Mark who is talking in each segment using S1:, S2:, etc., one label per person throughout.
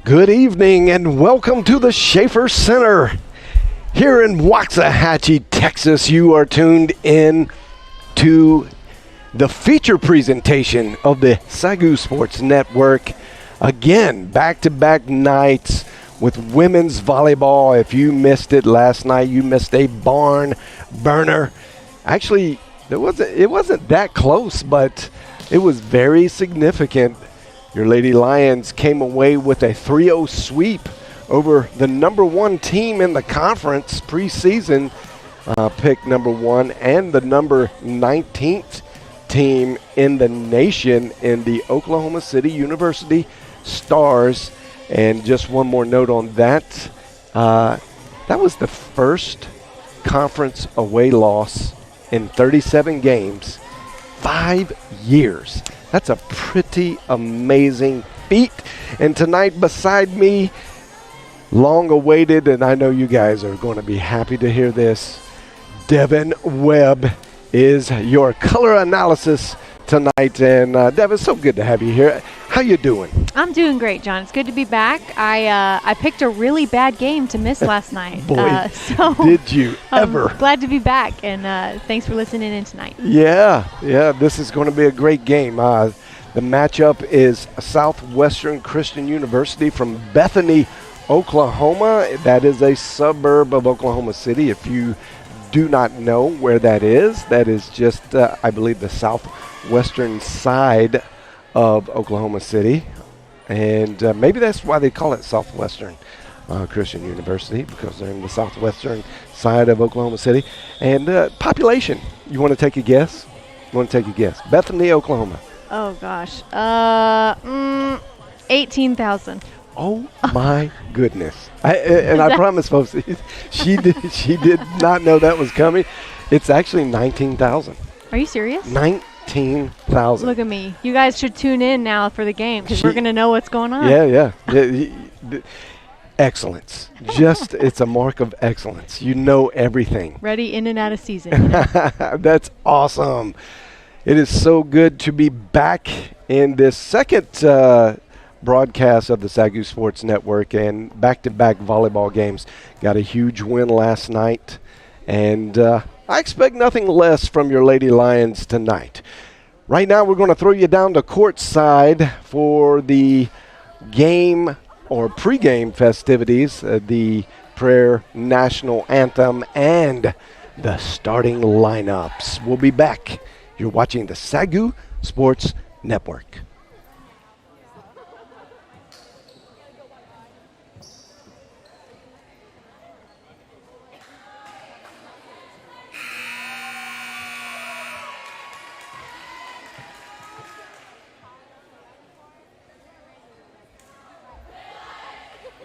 S1: Good evening and welcome to the Schaefer Center. Here in Waxahachie, Texas, you are tuned in to the feature presentation of the SAGU Sports Network. Again, back-to-back nights with women's volleyball. If you missed it last night, you missed a barn burner. Actually, it wasn't that close, but it was very significant. Your Lady Lions came away with a 3-0 sweep over the number one team in the conference preseason, pick number one, and the number 19th team in the nation in the Oklahoma City University Stars. And just one more note on that. That was the first conference away loss in 37 games, 5 years. That's a pretty amazing feat. And tonight beside me, long awaited, and I know you guys are going to be happy to hear this, Devin Webb is your color analysis tonight. And Devin, so good to have you here. How you doing?
S2: I'm doing great, John. It's good to be back. I picked a really bad game to miss last night.
S1: Boy, did you ever.
S2: I'm glad to be back, and thanks for listening in tonight.
S1: Yeah, this is going to be a great game. The matchup is Southwestern Christian University from Bethany, Oklahoma. That is a suburb of Oklahoma City. If you do not know where that is just, I believe, the southwestern side of Oklahoma City. And maybe that's why they call it Southwestern Christian University, because they're in the southwestern side of Oklahoma City. And population, you want to take a guess? Bethany, Oklahoma.
S2: Oh, gosh. 18,000.
S1: Oh, my goodness. I promise, folks, she did not know that was coming. It's actually 19,000.
S2: Are you serious?
S1: 19,000.
S2: Look at me. You guys should tune in now for the game because we're going to know what's going on.
S1: Yeah. Excellence. Just, it's a mark of excellence. You know everything.
S2: Ready in and out of season.
S1: That's awesome. It is so good to be back in this second broadcast of the SAGU Sports Network and back-to-back volleyball games. Got a huge win last night, and I expect nothing less from your Lady Lions tonight. Right now, we're going to throw you down to courtside for the game or pregame festivities, the prayer national anthem, and the starting lineups. We'll be back. You're watching the SAGU Sports Network.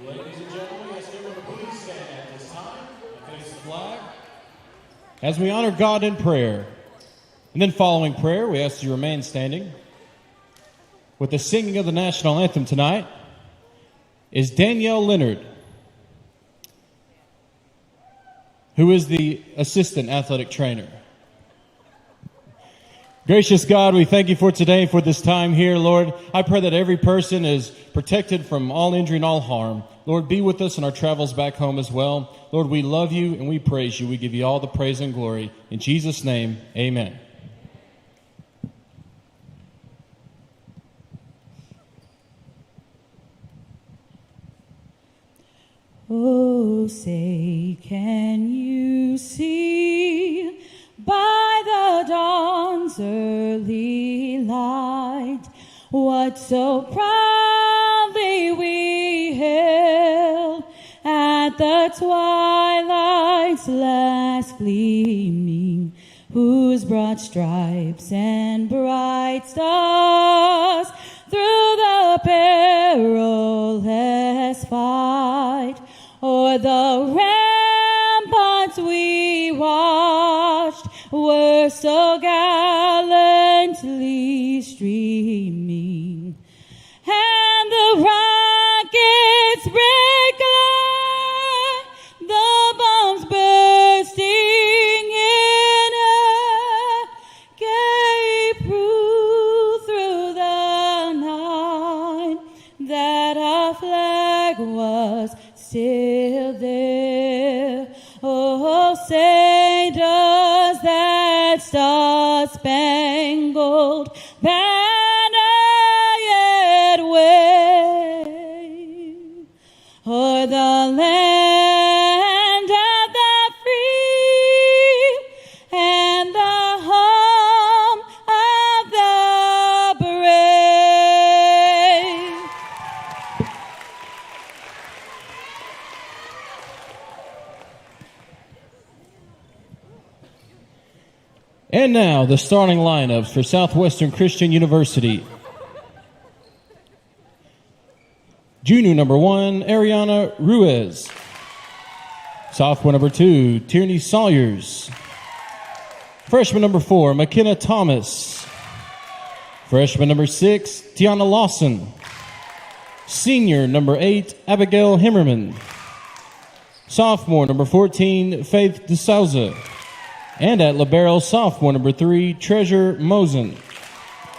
S3: Ladies and gentlemen, yes, everyone please stand at this time and face the flag as we honor God in prayer. And then following prayer, we ask you to remain standing. With the singing of the national anthem tonight is Danielle Leonard, who is the assistant athletic trainer. Gracious God, we thank you for today, for this time here, Lord. I pray that every person is protected from all injury and all harm. Lord, be with us in our travels back home as well. Lord, we love you and we praise you. We give you all the praise and glory. In Jesus' name, amen.
S4: Oh, say, can you see by the dawn's early light what so proudly we hailed at the twilight's last gleaming, whose broad stripes and bright stars through the perilous fight o'er the ramparts we watched were so gallantly streaming, and the rockets break glare, the bombs bursting in air gave proof through the night that our flag was still there. Oh, say does that star-spangled banner yet wave o'er the land of the free and the home of the brave?
S3: And now, the starting lineups for Southwestern Christian University. Junior number 1, Ariana Ruiz. Sophomore number 2, Tierney Sawyers. Freshman number 4, McKenna Thomas. Freshman number 6, Tiana Lawson. Senior number 8, Abigail Himmerman. Sophomore number 14, Faith DeSouza. And at libero, sophomore number 3, Treasure Mosen.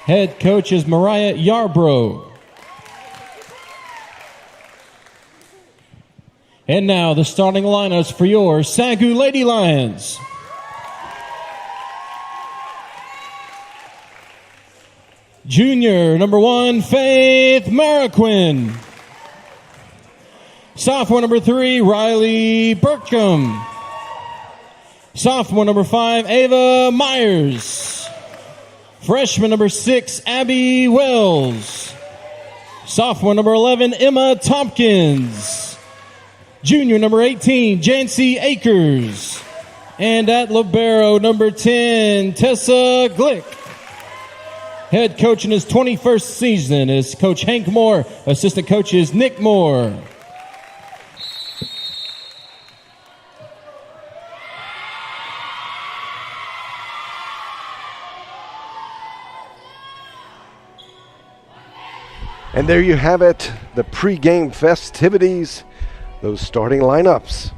S3: Head coach is Mariah Yarbrough. And now the starting lineups for your SAGU Lady Lions. Junior number 1, Faith Marroquin. Sophomore number 3, Riley Burkham. Sophomore number 5, Ava Myers. Freshman number 6, Abby Wells. Sophomore number 11, Emma Tompkins. Junior number 18, Jancy Akers. And at libero, number 10, Tessa Glick. Head coach in his 21st season is Coach Hank Moore. Assistant coach is Nick Moore.
S1: And there you have it, the pregame festivities, those starting lineups.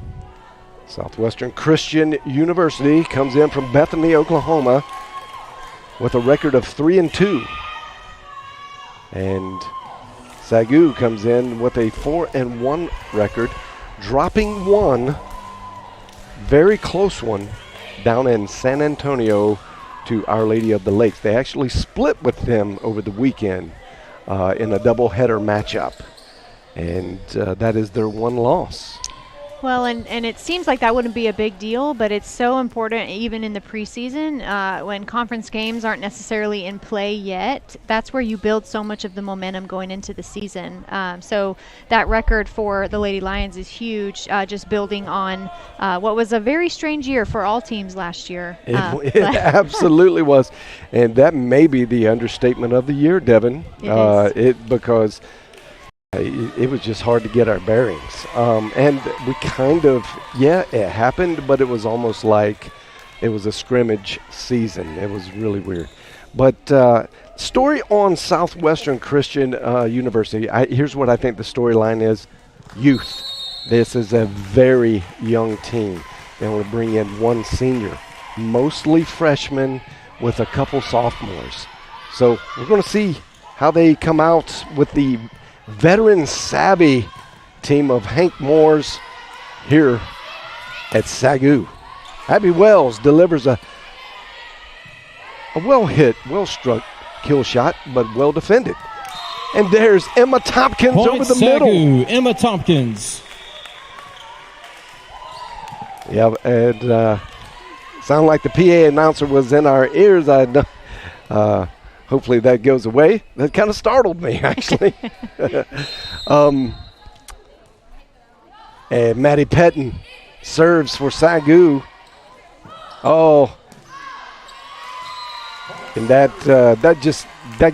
S1: Southwestern Christian University comes in from Bethany, Oklahoma, with a record of 3-2. And SAGU comes in with a 4-1 record, dropping one, very close one, down in San Antonio to Our Lady of the Lakes. They actually split with them over the weekend in a doubleheader matchup. And that is their one loss.
S2: Well, and it seems like that wouldn't be a big deal, but it's so important even in the preseason when conference games aren't necessarily in play yet. That's where you build so much of the momentum going into the season. So that record for the Lady Lions is huge, just building on what was a very strange year for all teams last year.
S1: It absolutely was. And that may be the understatement of the year, Devin. Because it was just hard to get our bearings. And we kind of, it happened, but it was almost like it was a scrimmage season. It was really weird. But story on Southwestern Christian University, here's what I think the storyline is. Youth. This is a very young team. They only bring in one senior, mostly freshmen with a couple sophomores. So we're going to see how they come out with the veteran savvy team of Hank Moore's here at SAGU. Abby Wells delivers a well-hit, well-struck kill shot, but well defended. And there's Emma Tompkins over the middle.
S3: Emma Tompkins.
S1: Yeah, and sound like the PA announcer was in our ears. Hopefully that goes away. That kind of startled me, actually. And Maddie Pettin serves for SAGU. Oh, and that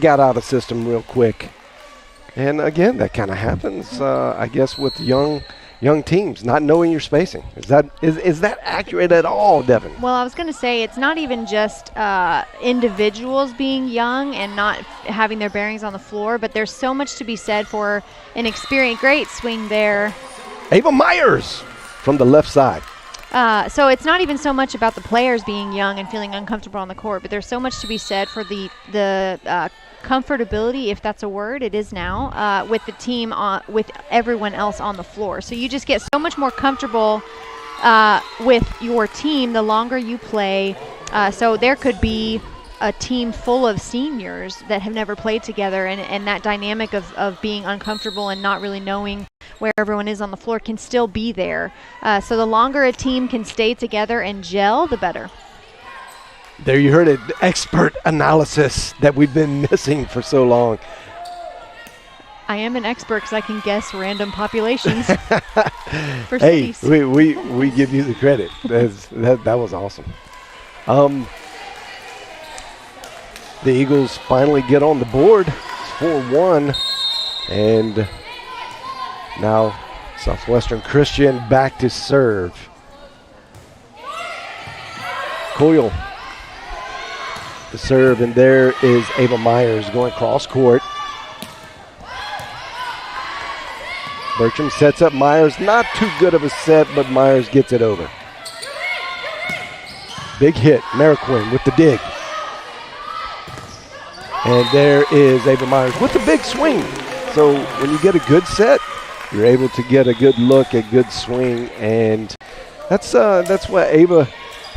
S1: got out of the system real quick. And again, that kind of happens, I guess, with young teams not knowing your spacing. Is that accurate at all, Devin?
S2: Well, I was going to say it's not even just individuals being young and not having their bearings on the floor, but there's so much to be said for an experienced, great swing there.
S1: Ava Myers from the left side.
S2: So it's not even so much about the players being young and feeling uncomfortable on the court, but there's so much to be said for the comfortability, if that's a word, it is now, with the team, with everyone else on the floor. So you just get so much more comfortable with your team the longer you play. So there could be a team full of seniors that have never played together, and that dynamic of being uncomfortable and not really knowing where everyone is on the floor can still be there. So the longer a team can stay together and gel, the better.
S1: There you heard it, expert analysis that we've been missing for so long.
S2: I am an expert because I can guess random populations for
S1: hey,
S2: cities.
S1: we give you the credit. That was awesome. The Eagles finally get on the board. It's 4-1. And now Southwestern Christian back to serve. Coyle to serve, and there is Ava Myers going cross court. Bertram sets up Myers. Not too good of a set, but Myers gets it over. Big hit. Mariquin with the dig. And there is Ava Myers with the big swing. So when you get a good set, you're able to get a good look, a good swing, and that's what Ava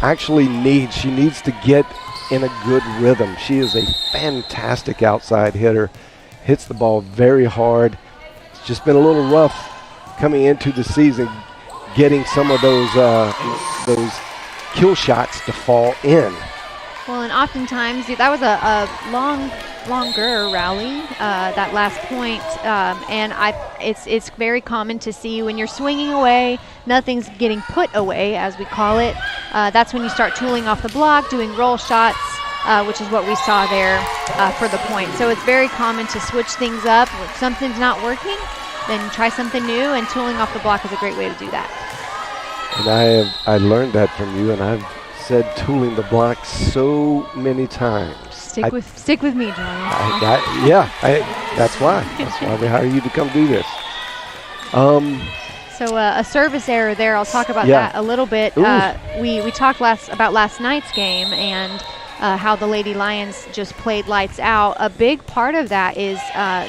S1: actually needs. She needs to get in a good rhythm. She is a fantastic outside hitter, hits the ball very hard. It's just been a little rough coming into the season, getting some of those kill shots to fall in.
S2: Well, and oftentimes that was a longer rally, that last point, and it's very common to see when you're swinging away, nothing's getting put away, as we call it. That's when you start tooling off the block, doing roll shots, which is what we saw there for the point. So it's very common to switch things up. If something's not working, then try something new, and tooling off the block is a great way to do that.
S1: And I learned that from you, and I've said tooling the block so many times.
S2: Stick with me, Johnny.
S1: That's why. That's why we hire you to come do this.
S2: So a service error there. I'll talk about that a little bit. We talked about last night's game and how the Lady Lions just played lights out. A big part of that is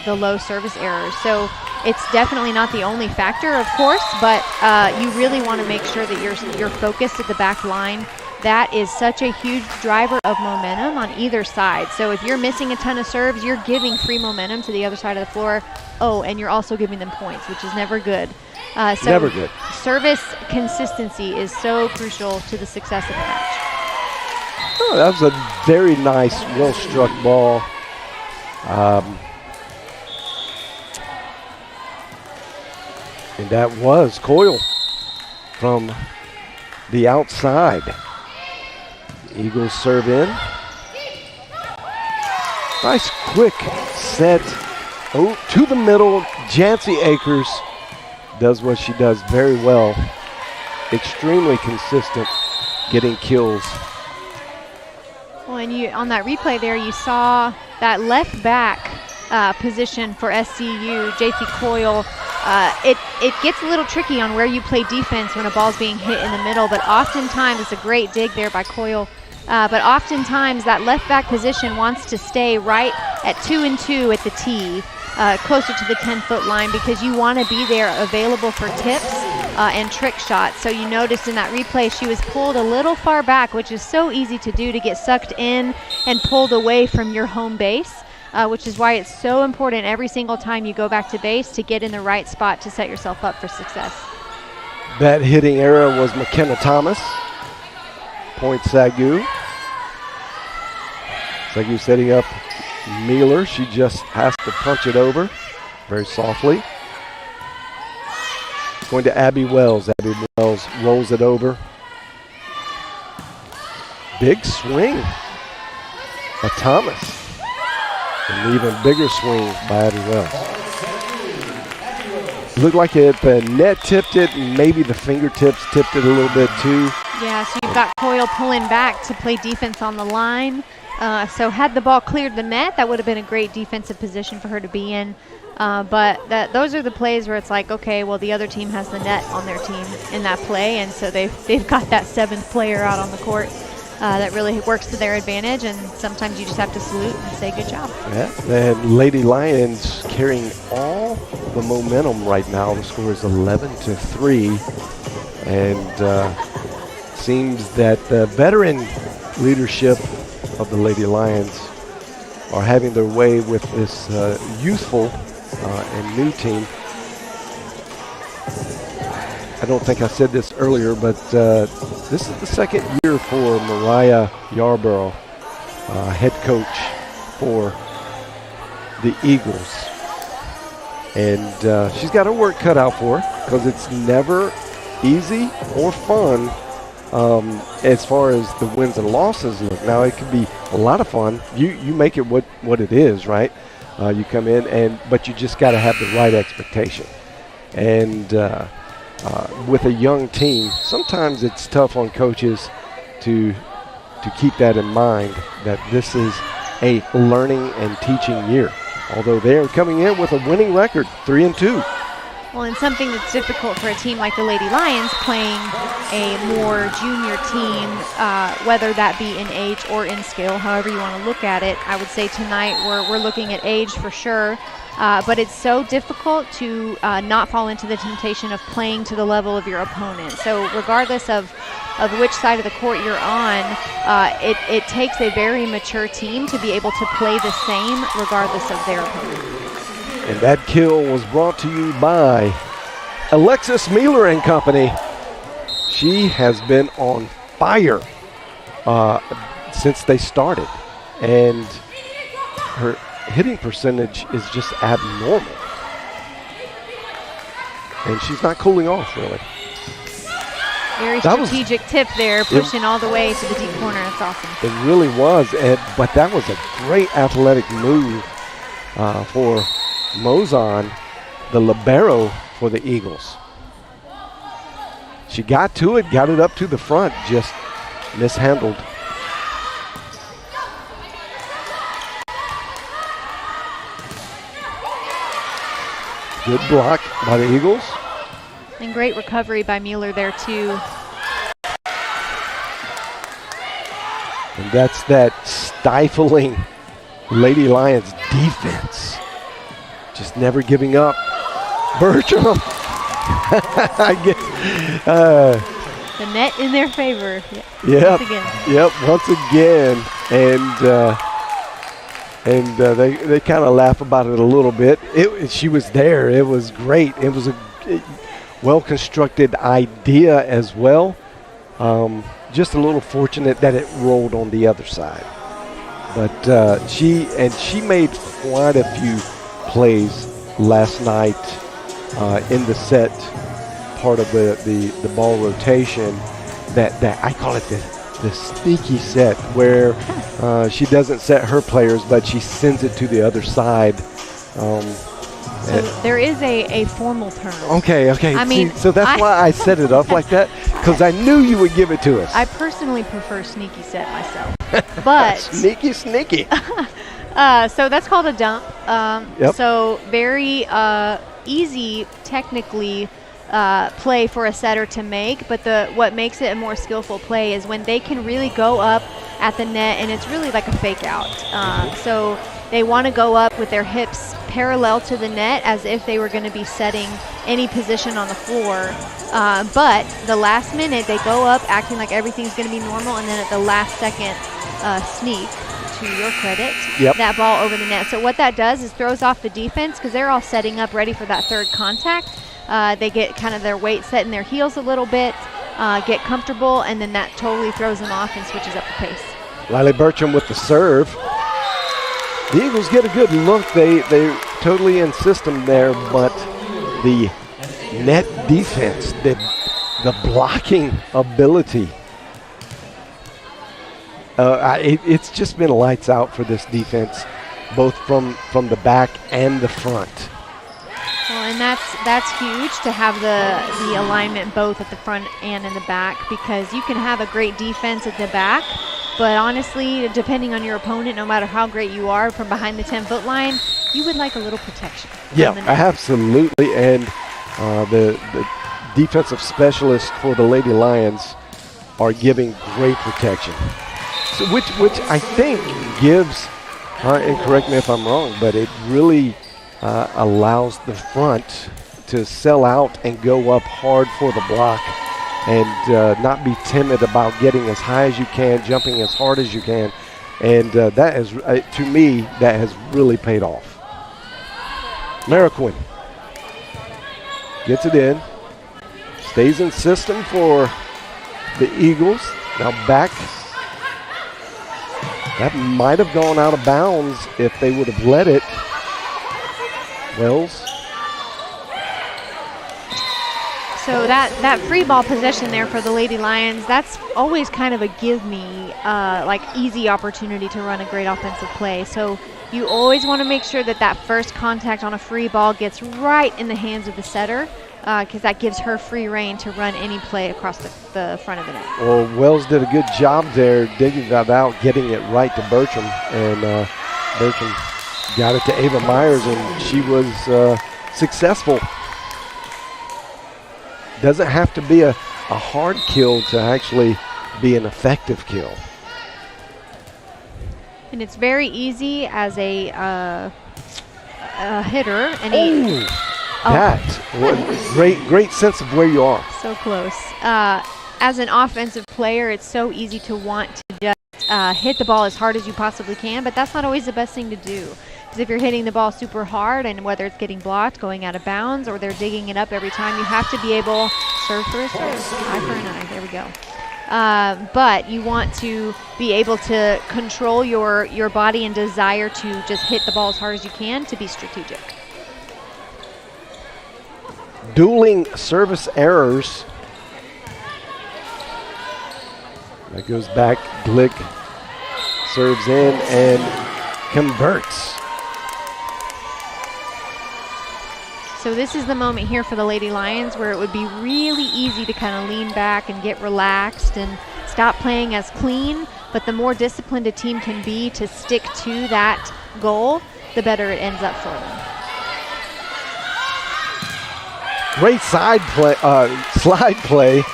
S2: the low service errors. So it's definitely not the only factor, of course, but you really want to make sure that you're focused at the back line. That is such a huge driver of momentum on either side. So if you're missing a ton of serves, you're giving free momentum to the other side of the floor. Oh, and you're also giving them points, which is never good.
S1: Never good.
S2: Service consistency is so crucial to the success of the match.
S1: Oh, that was a very nice, well-struck ball. And that was Coyle from the outside. Eagles serve in. Nice quick set to the middle. Jancy Akers does what she does very well. Extremely consistent, getting kills.
S2: Well, and on that replay there, you saw that left back position for SCU, JC Coyle. It gets a little tricky on where you play defense when a ball's being hit in the middle, but oftentimes it's a great dig there by Coyle. But oftentimes that left back position wants to stay right at 2 and 2 at the tee, closer to the 10-foot line, because you want to be there available for tips and trick shots. So you noticed in that replay she was pulled a little far back, which is so easy to do, to get sucked in and pulled away from your home base, which is why it's so important every single time you go back to base to get in the right spot to set yourself up for success.
S1: That hitting error was McKenna Thomas. Point SAGU. SAGU setting up Mealer. She just has to punch it over very softly. Going to Abby Wells. Abby Wells rolls it over. Big swing by Thomas. An even bigger swing by Abby Wells. Looked like the net tipped it, and maybe the fingertips tipped it a little bit too.
S2: Yeah, so you've got Coyle pulling back to play defense on the line. So had the ball cleared the net, that would have been a great defensive position for her to be in. But those are the plays where it's like, okay, well, the other team has the net on their team in that play, and so they've got that 7th player out on the court. That really works to their advantage, and sometimes you just have to salute and say good job. Yeah,
S1: and Lady Lions carrying all the momentum right now. The score is 11-3, and seems that the veteran leadership of the Lady Lions are having their way with this youthful and new team. I don't think I said this earlier, but this is the second year for Mariah Yarborough, head coach for the Eagles. And she's got her work cut out for her, because it's never easy or fun as far as the wins and losses look. Now, it can be a lot of fun. You make it what it is, right? You come in, but you just got to have the right expectation. And with a young team, sometimes it's tough on coaches to keep that in mind, that this is a learning and teaching year. Although they are coming in with a winning record, 3-2.
S2: Well, and something that's difficult for a team like the Lady Lions, playing a more junior team, whether that be in age or in skill, however you want to look at it. I would say tonight we're looking at age for sure, but it's so difficult to not fall into the temptation of playing to the level of your opponent. So regardless of which side of the court you're on, it takes a very mature team to be able to play the same regardless of their opponent.
S1: And that kill was brought to you by Alexis Mealer and Company. She has been on fire since they started. And her hitting percentage is just abnormal. And she's not cooling off, really.
S2: Very strategic tip there, pushing all the way to the deep corner. That's awesome.
S1: It really was, but that was a great athletic move for Mozon, the libero for the Eagles. She got to it, got it up to the front, just mishandled. Good block by the Eagles.
S2: And great recovery by Mueller there, too.
S1: And that's that stifling Lady Lions defense. Just never giving up. Bertram. I guess.
S2: The net in their favor.
S1: Yep.
S2: Once again.
S1: Yep. Once again. And they kind of laugh about it a little bit. She was there. It was great. It was a well-constructed idea as well. Just a little fortunate that it rolled on the other side. But she made quite a few plays last night in the set part of the ball rotation that I call it the sneaky set, where she doesn't set her players, but she sends it to the other side.
S2: So there is a formal term.
S1: Okay.
S2: I mean,
S1: so that's why I set it up like that, because I knew you would give it to us.
S2: I personally prefer sneaky set myself, but
S1: sneaky.
S2: So that's called a dump.
S1: Yep.
S2: So very easy technically play for a setter to make, but what makes it a more skillful play is when they can really go up at the net, and it's really like a fake out. So they want to go up with their hips parallel to the net as if they were going to be setting any position on the floor. But the last minute, they go up acting like everything's going to be normal, and then at the last second sneak, to your credit, that ball over the net. So what that does is throws off the defense, because they're all setting up ready for that third contact. They get kind of their weight set in their heels a little bit, get comfortable, and then that totally throws them off and switches up the pace.
S1: Riley Bertram with the serve. The Eagles get a good look. They totally in system there, but the net defense, the blocking ability, it's just been lights out for this defense, both from the back and the front.
S2: Well, and that's huge to have the alignment both at the front and in the back, because you can have a great defense at the back, but honestly, depending on your opponent, no matter how great you are from behind the 10-foot line, you would like a little protection.
S1: Yeah, absolutely. And the defensive specialists for the Lady Lions are giving great protection, so which I think gives, and correct me if I'm wrong, but it really allows the front to sell out and go up hard for the block, and not be timid about getting as high as you can, jumping as hard as you can. And that is, to me, that has really paid off. Mariquin gets it in, stays in system for the Eagles. Now back. That might have gone out of bounds if they would have let it. Wells.
S2: So that free ball possession there for the Lady Lions, that's always kind of a give me, like easy opportunity to run a great offensive play. So you always want to make sure that first contact on a free ball gets right in the hands of the setter, because that gives her free reign to run any play across the front of the net. Well,
S1: Wells did a good job there digging that out, getting it right to Bertram, and Bertram got it to Ava Myers, and she was successful. Doesn't have to be a hard kill to actually be an effective kill.
S2: And it's very easy as a hitter. And
S1: great sense of where you are.
S2: So close. As an offensive player, it's so easy to want to just hit the ball as hard as you possibly can, but that's not always the best thing to do. Because if you're hitting the ball super hard, and whether it's getting blocked, going out of bounds, or they're digging it up every time, you have to be able serve for a serve, eye for an eye. There we go. but you want to be able to control your body and desire to just hit the ball as hard as you can to be strategic.
S1: Dueling service errors. That goes back. Glick serves in and converts.
S2: So this is the moment here for the Lady Lions where it would be really easy to kind of lean back and get relaxed and stop playing as clean, but the more disciplined a team can be to stick to that goal, the better it ends up for them.
S1: Great slide play.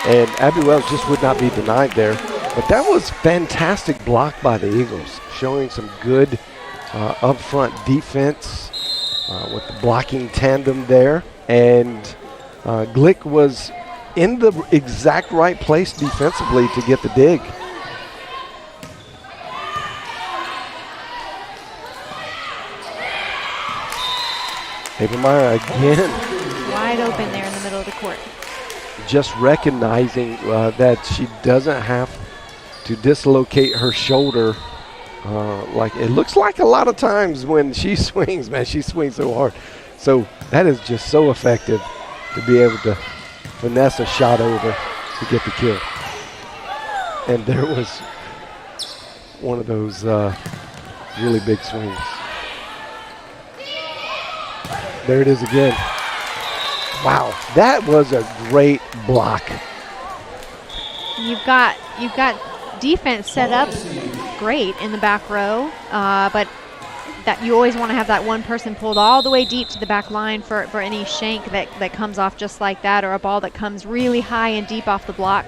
S1: And Abby Wells just would not be denied there. But that was fantastic block by the Eagles, showing some good up-front defense with the blocking tandem there. And Glick was in the exact right place defensively to get the dig. Habermeyer again.
S2: Wide open there in the middle of the court.
S1: Just recognizing that she doesn't have to dislocate her shoulder. Like it looks like a lot of times when she swings, man, she swings so hard. So that is just so effective to be able to finesse a shot over to get the kill. And there was one of those really big swings. There it is again. Wow, that was a great block.
S2: You've got defense set up great in the back row, but that you always want to have that one person pulled all the way deep to the back line for any shank that comes off just like that, or a ball that comes really high and deep off the block.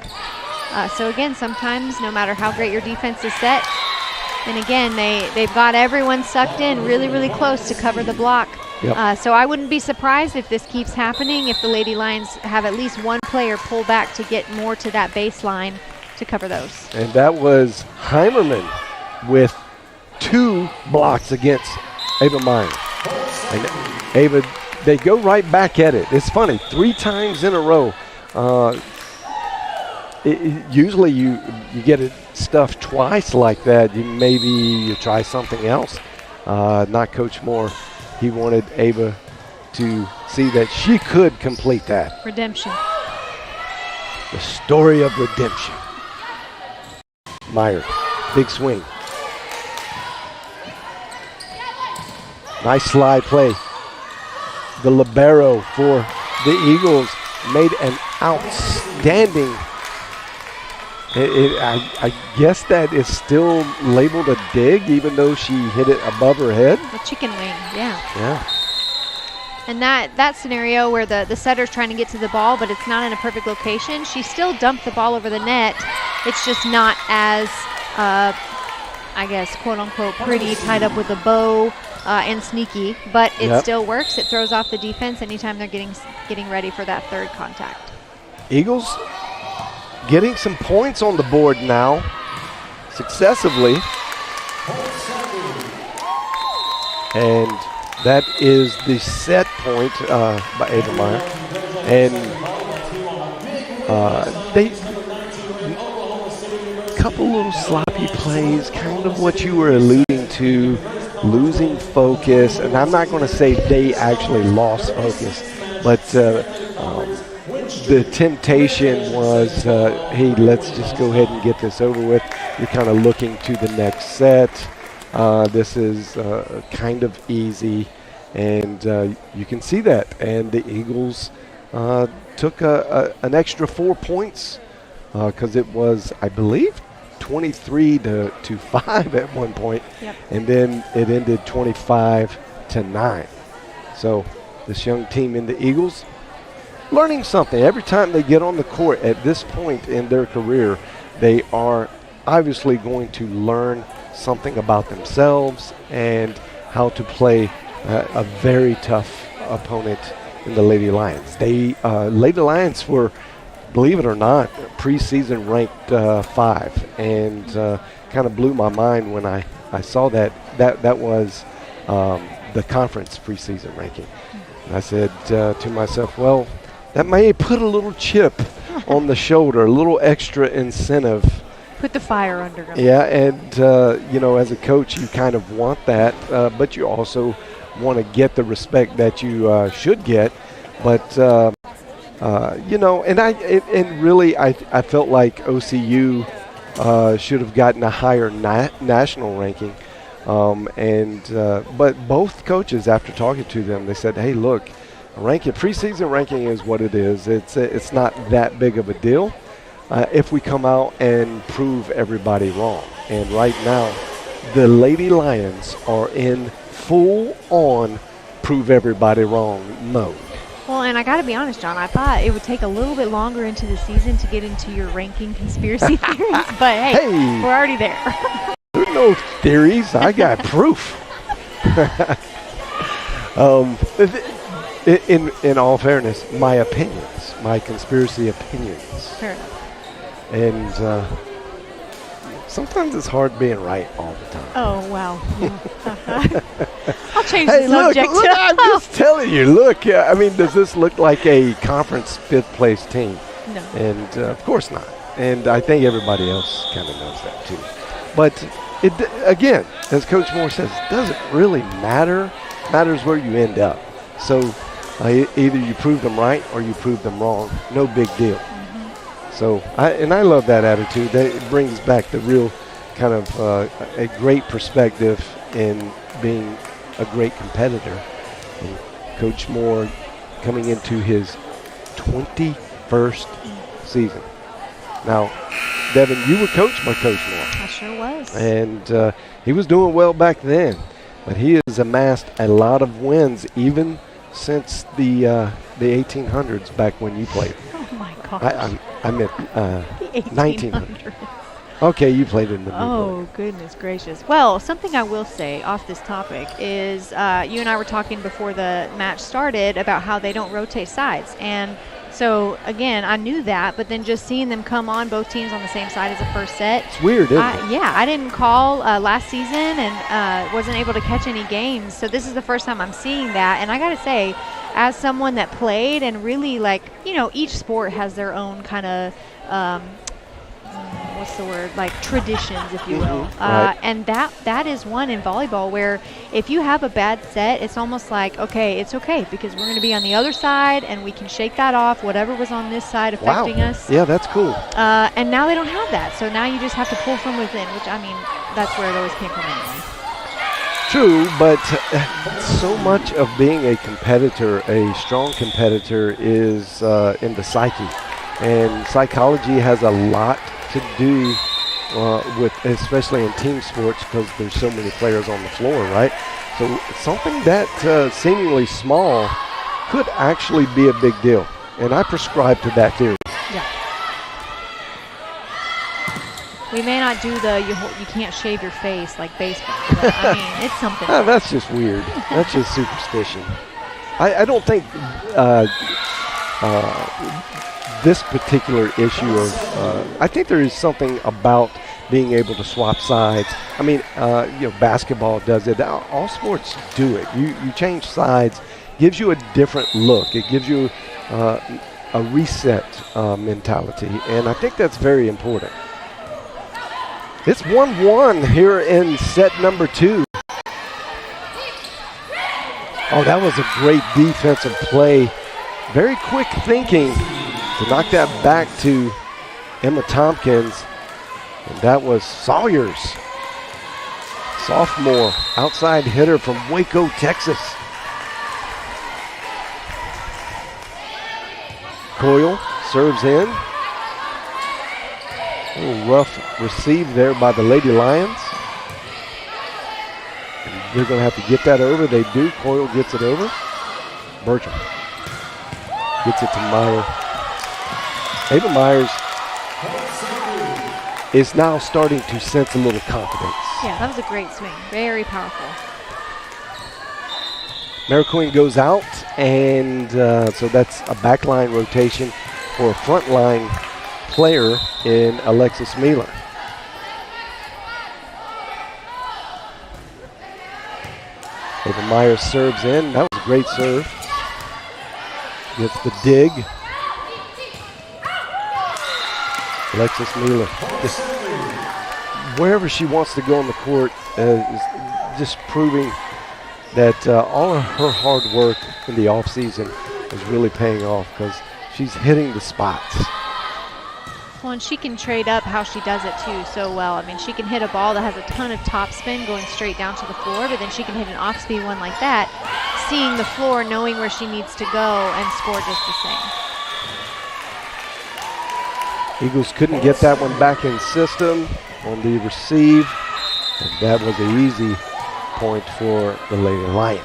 S2: So again, sometimes no matter how great your defense is set, and again, they've got everyone sucked in really, really close to cover the block.
S1: Yep.
S2: So I wouldn't be surprised if this keeps happening, if the Lady Lions have at least one player pull back to get more to that baseline to cover those.
S1: And that was Heimerman with 2 blocks against Ava Meyer. And Ava, they go right back at it. It's funny, 3 times in a row. Usually you get it stuffed twice like that. Maybe you try something else. Not Coach Moore. He wanted Ava to see that she could complete that.
S2: Redemption.
S1: The story of redemption. Meyer, big swing. Nice slide play. The libero for the Eagles made an outstanding. I guess that is still labeled a dig, even though she hit it above her head.
S2: The chicken wing, yeah.
S1: Yeah.
S2: And that scenario where the setter's trying to get to the ball, but it's not in a perfect location, she still dumped the ball over the net. It's just not as, I guess, quote-unquote, pretty, tied up with a bow and sneaky, but it still works. It throws off the defense anytime they're getting ready for that third contact.
S1: Eagles getting some points on the board now, successively. And that is the set point by Ava Meyer. And couple little sloppy plays, kind of what you were alluding to, losing focus. And I'm not going to say they actually lost focus, but the temptation was, hey, let's just go ahead and get this over with. You're kind of looking to the next set. This is kind of easy, and you can see that. And the Eagles took an extra 4 points because it was, I believe, 23 to 5 at one point.
S2: Yep. And
S1: then it ended 25-9. So this young team in the Eagles learning something. Every time they get on the court at this point in their career, they are obviously going to learn something about themselves and how to play a very tough opponent in the Lady Lions. Lady Lions were, believe it or not, preseason ranked 5, and kind of blew my mind when I saw that. That was the conference preseason ranking. And I said to myself, well, that may put a little chip on the shoulder, a little extra incentive.
S2: Put the fire under them.
S1: Yeah, and, as a coach, you kind of want that, but you also want to get the respect that you should get. But, really I felt like OCU should have gotten a higher national ranking. But both coaches, after talking to them, they said, hey, look, preseason ranking is what it is. It's not that big of a deal if we come out and prove everybody wrong. And right now, the Lady Lions are in full-on prove everybody wrong mode.
S2: Well, and I got to be honest, John, I thought it would take a little bit longer into the season to get into your ranking conspiracy theories, but hey, we're already there.
S1: There's no theories. I got proof. In all fairness, my opinions, my conspiracy opinions.
S2: Sure.
S1: And sometimes it's hard being right all the time.
S2: Oh, wow. I'll change the subject.
S1: Look, I'm just telling you. Look, does this look like a conference fifth-place team?
S2: No. And,
S1: of course not. And I think everybody else kind of knows that, too. But, again, as Coach Moore says, it doesn't really matter. It matters where you end up. So either you prove them right or you prove them wrong. No big deal. Mm-hmm. So, I love that attitude. It brings back the real kind of a great perspective in being a great competitor. And Coach Moore coming into his 21st season. Now, Devin, you were coached by Coach Moore.
S2: I sure was.
S1: And he was doing well back then. But he has amassed a lot of wins even since the 1800s back when you played.
S2: Oh, my gosh.
S1: I meant 1900. Okay, you played in the new
S2: Oh, goodness gracious. Well, something I will say off this topic is you and I were talking before the match started about how they don't rotate sides. And so, again, I knew that, but then just seeing them come on, both teams on the same side as the first set.
S1: It's weird, isn't it?
S2: Yeah, I didn't call last season and wasn't able to catch any games. So this is the first time I'm seeing that. And I got to say, as someone that played and really, each sport has their own kind of traditions, if you will.
S1: Right.
S2: And that is one in volleyball where if you have a bad set, it's almost like, okay, it's okay because we're going to be on the other side and we can shake that off, whatever was on this side affecting us.
S1: Yeah, that's cool.
S2: And now they don't have that. So now you just have to pull from within, which, that's where it always came from anyway.
S1: True, but so much of being a competitor, a strong competitor, is in the psyche. And psychology has a lot to do with, especially in team sports, because there's so many players on the floor, right? So something that seemingly small could actually be a big deal. And I prescribe to that theory.
S2: Yeah. We may not do you can't shave your face like baseball, but it's something.
S1: That's just weird. That's just superstition. I don't think this particular issue of I think there is something about being able to swap sides. Basketball does it. All sports do it. You change sides, gives you a different look. It gives you a reset mentality, and I think that's very important. It's 1-1 here in set number 2. Oh, that was a great defensive play. Very quick thinking to knock that back to Emma Tompkins. And that was Sawyers, sophomore, outside hitter from Waco, Texas. Coyle serves in. A little rough receive there by the Lady Lions. And they're going to have to get that over. They do. Coyle gets it over. Bertram gets it to Meyer. Ava Myers is now starting to sense a little confidence.
S2: Yeah, that was a great swing. Very powerful.
S1: Mary Queen goes out, and so that's a backline rotation for a frontline player in Alexis Miller. Ava Myers serves in. That was a great serve. Gets the dig. Alexis Mueller, just wherever she wants to go on the court, is just proving that all of her hard work in the offseason is really paying off because she's hitting the spots.
S2: Well, and she can trade up how she does it too so well. I mean, she can hit a ball that has a ton of top spin going straight down to the floor, but then she can hit an off-speed one like that, seeing the floor, knowing where she needs to go, and score just the same.
S1: Eagles couldn't get that one back in system on the receive, and that was an easy point for the Lady Lions.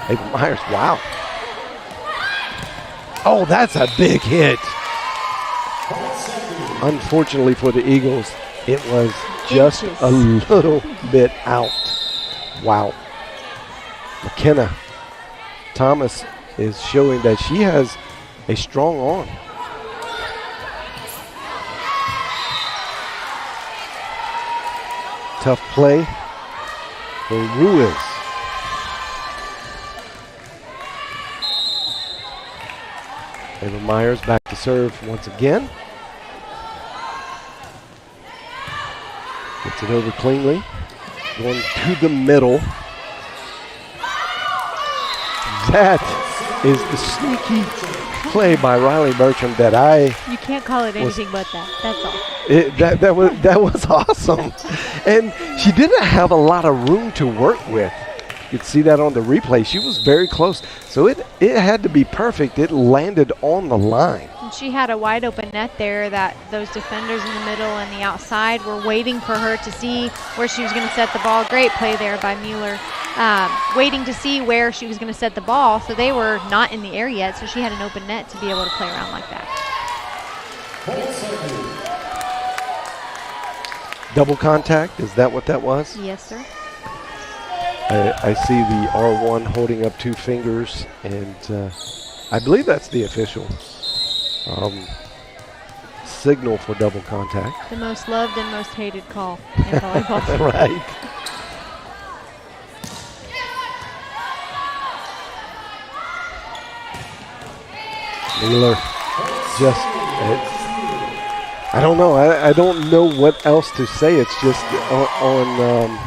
S1: Ava Myers, wow. Oh, that's a big hit. Unfortunately for the Eagles, it was just a little bit out. Wow. McKenna Thomas is showing that she has a strong arm. Tough play for Ruiz. Ava Myers back to serve once again. Gets it over cleanly. Going to the middle. That is the sneaky play by Riley Bertram that
S2: You can't call it anything but that. That's all.
S1: That was awesome. And she didn't have a lot of room to work with. You could see that on the replay. She was very close. So it had to be perfect. It landed on the line.
S2: And she had a wide open net there that those defenders in the middle and the outside were waiting for her to see where she was going to set the ball. Great play there by Mueller. Waiting to see where she was going to set the ball. So they were not in the air yet. So she had an open net to be able to play around like that.
S1: Double contact, is that what that was?
S2: Yes, sir.
S1: I see the R1 holding up 2 fingers, and I believe that's the official signal for double contact.
S2: The most loved and most hated call in volleyball.
S1: Right. Mueller just, I don't know. I don't know what else to say. It's just on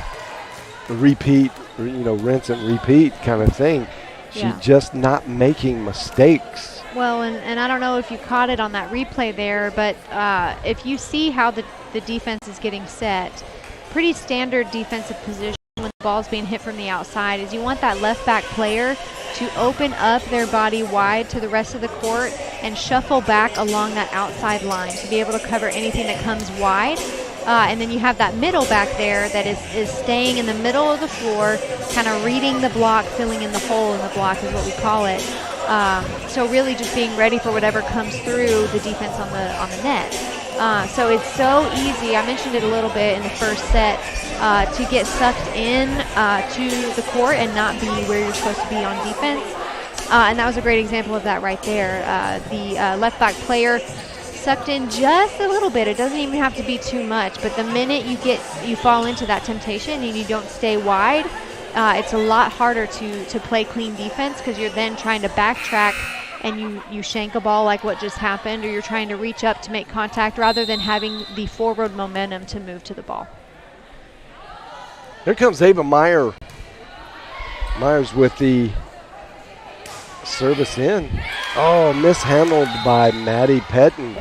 S1: repeat, rinse and repeat kind of thing. She's just not making mistakes.
S2: Well, and I don't know if you caught it on that replay there, but if you see how the defense is getting set, pretty standard defensive position when the ball's being hit from the outside is you want that left back player to open up their body wide to the rest of the court and shuffle back along that outside line to be able to cover anything that comes wide. And then you have that middle back there that is staying in the middle of the floor, kind of reading the block, filling in the hole in the block is what we call it. So really just being ready for whatever comes through the defense on the net. So it's so easy. I mentioned it a little bit in the first set to get sucked in to the court and not be where you're supposed to be on defense. And that was a great example of that right there. The left back player sucked in just a little bit. It doesn't even have to be too much, but the minute you fall into that temptation and you don't stay wide, it's a lot harder to play clean defense because you're then trying to backtrack and you shank a ball like what just happened, or you're trying to reach up to make contact rather than having the forward momentum to move to the ball.
S1: Here comes Ava Myers with the service in. Oh, mishandled by Maddie Pettin,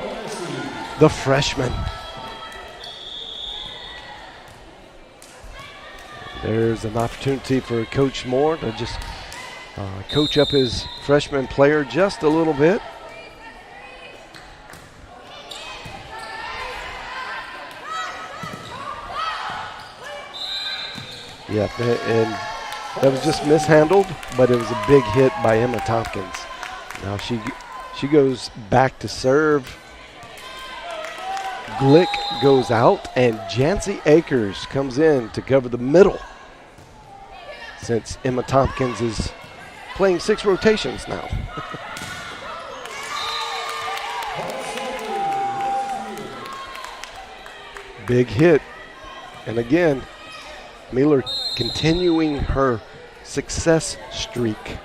S1: the freshman. There's an opportunity for Coach Moore to just coach up his freshman player just a little bit. Yeah, and that was just mishandled, but it was a big hit by Emma Tompkins. Now she goes back to serve. Glick goes out, and Jancy Akers comes in to cover the middle, since Emma Tompkins is playing 6 rotations now. Big hit. And again, Mueller continuing her success streak.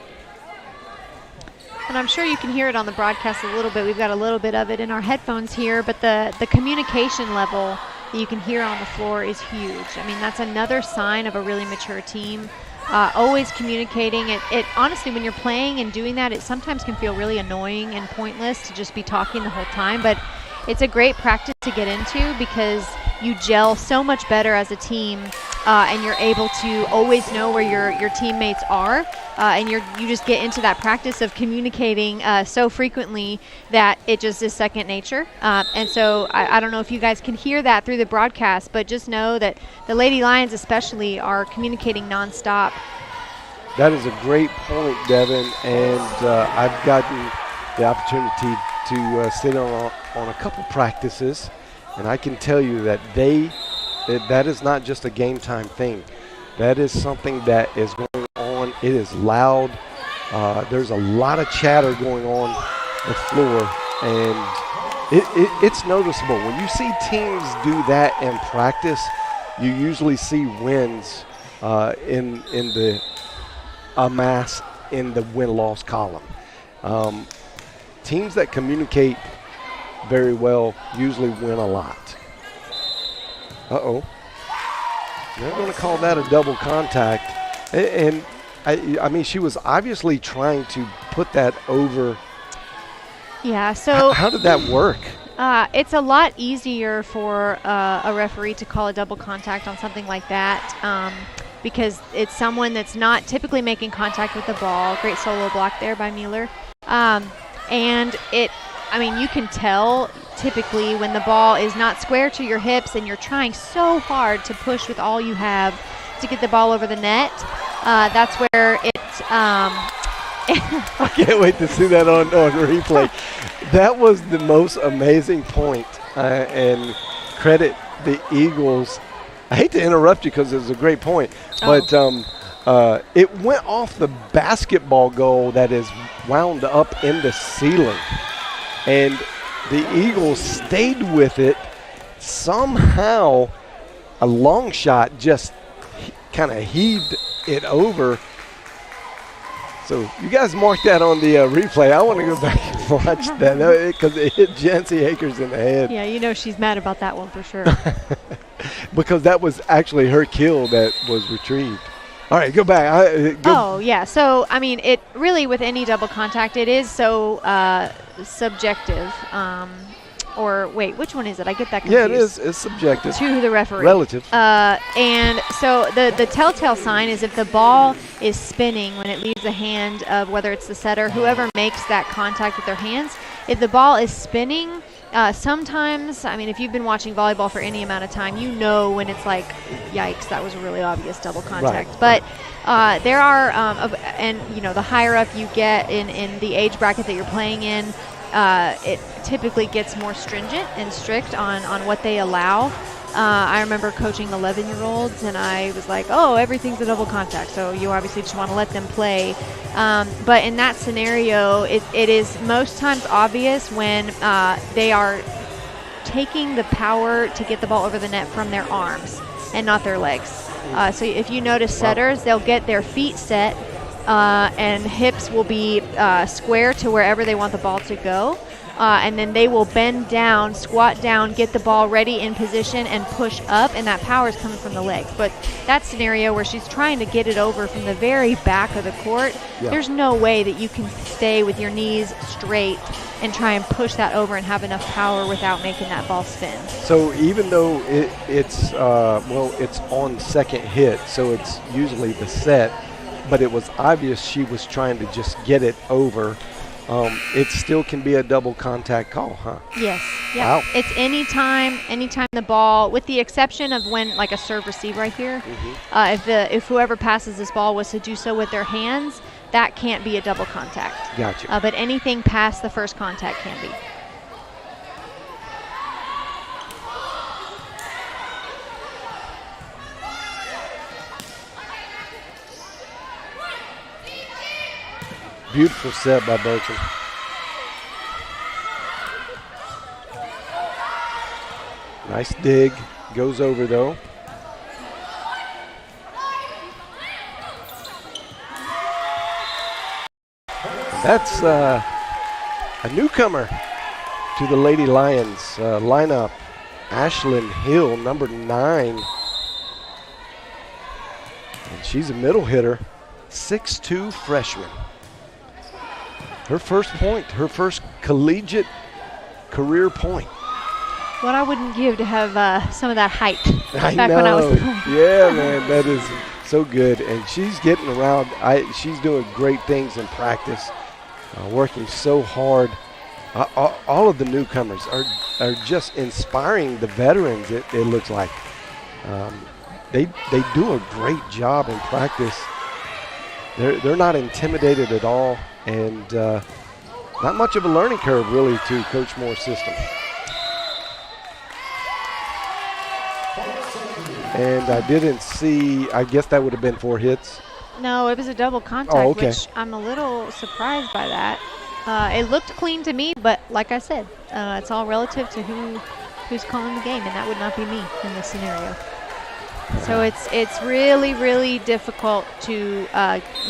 S2: And I'm sure you can hear it on the broadcast a little bit. We've got a little bit of it in our headphones here, but the communication level that you can hear on the floor is huge. I mean, that's another sign of a really mature team. Always communicating. It honestly, when you're playing and doing that, it sometimes can feel really annoying and pointless to just be talking the whole time, but it's a great practice to get into because you gel so much better as a team, and you're able to always know where your teammates are, and you just get into that practice of communicating so frequently that it just is second nature. And so I don't know if you guys can hear that through the broadcast, but just know that the Lady Lions especially are communicating nonstop.
S1: That is a great point, Devin, and I've gotten the opportunity to sit on a couple practices, and I can tell you that that is not just a game time thing. That is something that is going on. It is loud. There's a lot of chatter going on the floor, and it's noticeable. When you see teams do that in practice, you usually see wins in the amass in the win-loss column. Teams that communicate very well usually win a lot. Uh-oh. They're going to call that a double contact. And, I mean, she was obviously trying to put that over.
S2: Yeah, so.
S1: How did that work?
S2: It's a lot easier for a referee to call a double contact on something like that because it's someone that's not typically making contact with the ball. Great solo block there by Mueller. And you can tell typically when the ball is not square to your hips and you're trying so hard to push with all you have to get the ball over the net. That's where it's.
S1: I can't wait to see that on replay. That was the most amazing point, and credit the Eagles. I hate to interrupt you because it was a great point, but it went off the basketball goal that is wound up in the ceiling. And the Eagles stayed with it. Somehow, a long shot just kind of heaved it over. So you guys mark that on the replay. I want to go back and watch that because it hit Jancy Akers in the head.
S2: Yeah, you know she's mad about that one for sure.
S1: Because that was actually her kill that was retrieved. All right, go back.
S2: Yeah. So, I mean, it really, with any double contact, it is so subjective. Or, wait, which one is it? I get that confused.
S1: Yeah, it is. It's subjective.
S2: To the referee.
S1: Relative.
S2: And so the telltale sign is if the ball is spinning when it leaves the hand of whether it's the setter, whoever makes that contact with their hands, if the ball is spinning, sometimes, I mean, if you've been watching volleyball for any amount of time, you know when it's like, yikes, that was a really obvious double contact.
S1: Right.
S2: But there are, and, you know, the higher up you get in the age bracket that you're playing in, it typically gets more stringent and strict on what they allow. I remember coaching 11-year-olds, and I was like, oh, everything's a double contact, so you obviously just want to let them play. But in that scenario, it is most times obvious when they are taking the power to get the ball over the net from their arms and not their legs. So if you notice setters, they'll get their feet set, and hips will be square to wherever they want the ball to go. And then they will bend down, squat down, get the ball ready in position, and push up, and that power is coming from the legs. But that scenario where she's trying to get it over from the very back of the court, there's no way that you can stay with your knees straight and try and push that over and have enough power without making that ball spin.
S1: So even though it's on second hit, so it's usually the set, but it was obvious she was trying to just get it over. It still can be a double contact call, huh?
S2: Yes. Yeah.
S1: Wow.
S2: It's anytime the ball, with the exception of when, like, a serve receive right here, if whoever passes this ball was to do so with their hands, that can't be a double contact.
S1: Gotcha.
S2: But anything past the first contact can be.
S1: Beautiful set by Bertram. Nice dig. Goes over, though. That's a newcomer to the Lady Lions lineup. Ashlyn Hill, number 9. And she's a middle hitter, 6'2" freshman. Her first point, her first collegiate career point.
S2: What I wouldn't give to have some of that height
S1: I
S2: back
S1: know.
S2: when I was playing.
S1: Yeah, man, that is so good. And she's getting around. She's doing great things in practice, working so hard. All of the newcomers are just inspiring the veterans, it looks like. They do a great job in practice. They're not intimidated at all, and not much of a learning curve really to Coach Moore's system. And I didn't see, I guess that would have been 4 hits.
S2: No, it was a double contact,
S1: Oh, okay.
S2: which I'm a little surprised by that. It looked clean to me, but like I said, it's all relative to who's calling the game, and that would not be me in this scenario. So it's really, really difficult to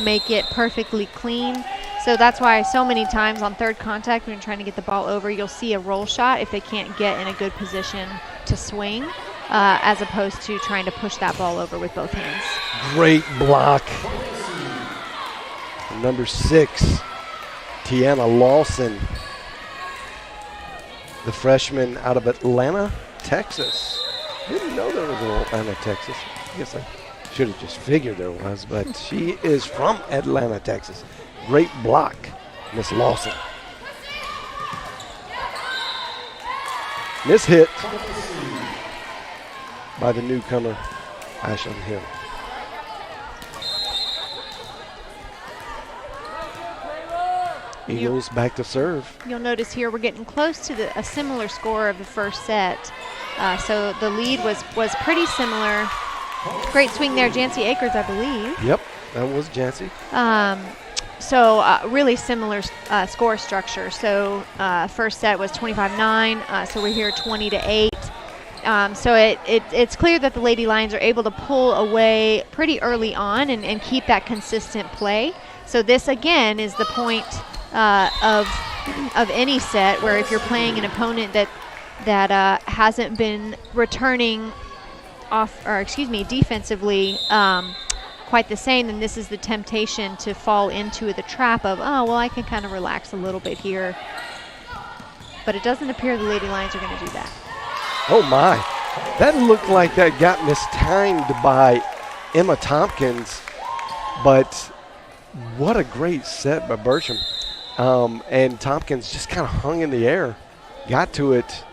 S2: make it perfectly clean. So that's why so many times on third contact when you're trying to get the ball over, you'll see a roll shot if they can't get in a good position to swing, as opposed to trying to push that ball over with both hands.
S1: Great block. Number 6, Tiana Lawson, the freshman out of Atlanta, Texas. Didn't know there was an Atlanta, Texas. I guess I should have just figured there was, but she is from Atlanta, Texas. Great block, Miss Lawson. Miss hit by the newcomer, Ashlyn Hill. Eagles back to serve.
S2: You'll notice here we're getting close to a similar score of the first set. So the lead was pretty similar. Great swing there, Jancy Akers, I believe.
S1: Yep, that was Jancy.
S2: So really similar score structure. So first set was 25-9. So we're here 20-8. So it's clear that the Lady Lions are able to pull away pretty early on and keep that consistent play. So this again is the point of any set where if you're playing an opponent that hasn't been returning defensively quite the same, then this is the temptation to fall into the trap of, oh, well, I can kind of relax a little bit here. But it doesn't appear the Lady Lions are going to do that.
S1: Oh, my. That looked like that got mistimed by Emma Tompkins, but what a great set by Bertram. And Tompkins just kind of hung in the air, got to it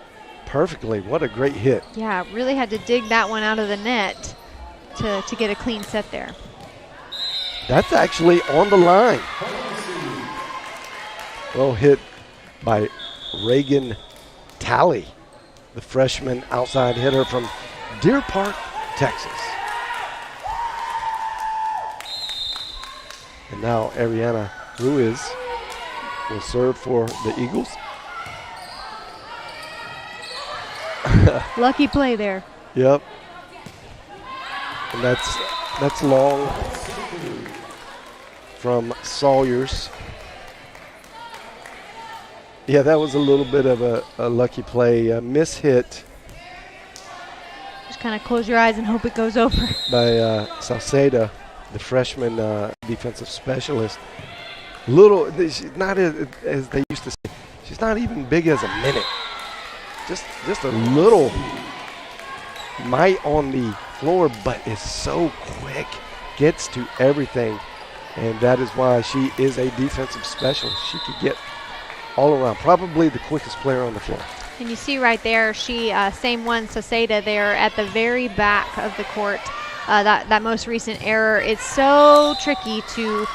S1: perfectly. What a great hit.
S2: Yeah, really had to dig that one out of the net to get a clean set there.
S1: That's actually on the line. Well hit by Reagan Talley, the freshman outside hitter from Deer Park, Texas. And now Ariana Ruiz will serve for the Eagles.
S2: Lucky play there.
S1: Yep. And that's long from Sawyers. Yeah, that was a little bit of a lucky play. A miss-hit
S2: Just kind of close your eyes and hope it goes over.
S1: by Salceda, the freshman defensive specialist. She's not as they used to say, she's not even big as a minute. Just a little might on the floor, but is so quick, gets to everything, and that is why she is a defensive specialist. She could get all around, probably the quickest player on the floor.
S2: And you see right there, she same one, Saseda, there at the very back of the court. That most recent error. It's so tricky to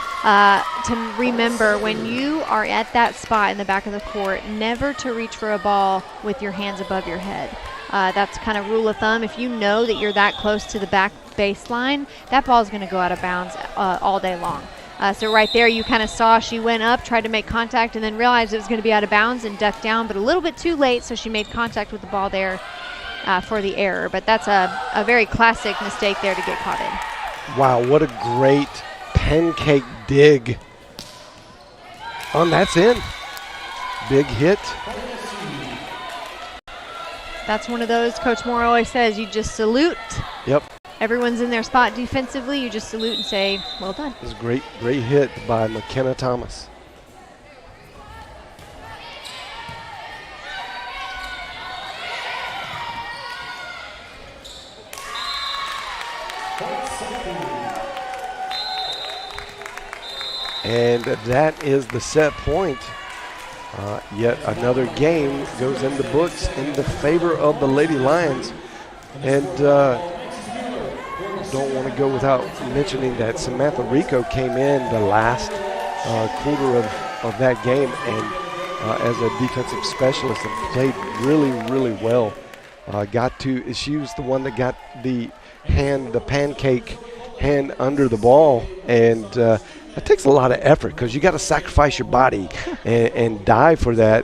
S2: remember when you are at that spot in the back of the court, never to reach for a ball with your hands above your head. That's kind of rule of thumb. If you know that you're that close to the back baseline, that ball is going to go out of bounds all day long. So right there you kind of saw she went up, tried to make contact, and then realized it was going to be out of bounds and ducked down, but a little bit too late, so she made contact with the ball there for the error. But that's a very classic mistake there to get caught in.
S1: Wow, what a great pancake dig And that's in. Big hit.
S2: That's one of those Coach Moore always says, you just salute.
S1: Yep.
S2: Everyone's in their spot defensively. You just salute and say, well done.
S1: It was a great hit by McKenna Thomas. And that is the set point. Yet another game goes in the books in the favor of the Lady Lions. And don't want to go without mentioning that Samantha Rico came in the last quarter of that game and as a defensive specialist and played really, really well. She was the one that got the pancake hand under the ball, and it takes a lot of effort because you got to sacrifice your body and dive for that.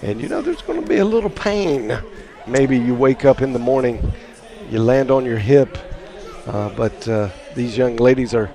S1: And there's going to be a little pain. Maybe you wake up in the morning, you land on your hip, but these young ladies are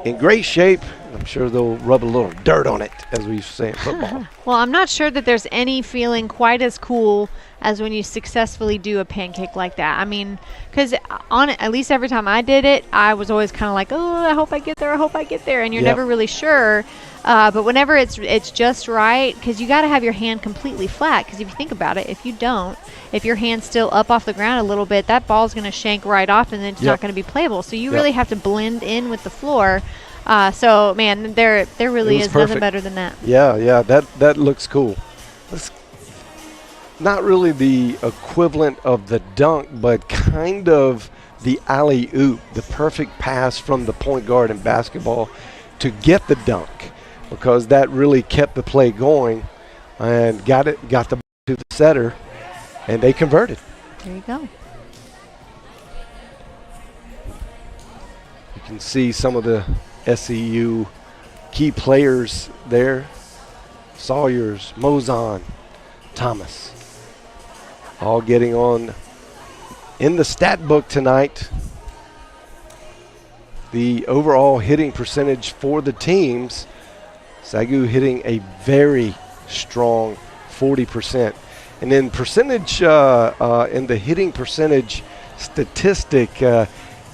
S1: in great shape. I'm sure they'll rub a little dirt on it, as we used to say in football.
S2: Well, I'm not sure that there's any feeling quite as cool as when you successfully do a pancake like that. I mean, because at least every time I did it, I was always kind of like, oh, I hope I get there, and you're never really sure. But whenever it's just right, because you got to have your hand completely flat, because if you think about it, if your hand's still up off the ground a little bit, that ball's going to shank right off, and then it's not going to be playable. So you really have to blend in with the floor. So, man, there really is
S1: perfect.
S2: nothing better than that.
S1: Yeah, that looks cool. It's not really the equivalent of the dunk, but kind of the alley-oop, the perfect pass from the point guard in basketball to get the dunk, because that really kept the play going and got the ball to the setter, and they converted.
S2: There you go.
S1: You can see some of the SEU key players there. Sawyers, Mozon, Thomas, all getting on in the stat book tonight. The overall hitting percentage for the teams, SAGU hitting a very strong 40%. And then percentage, in the hitting percentage statistic,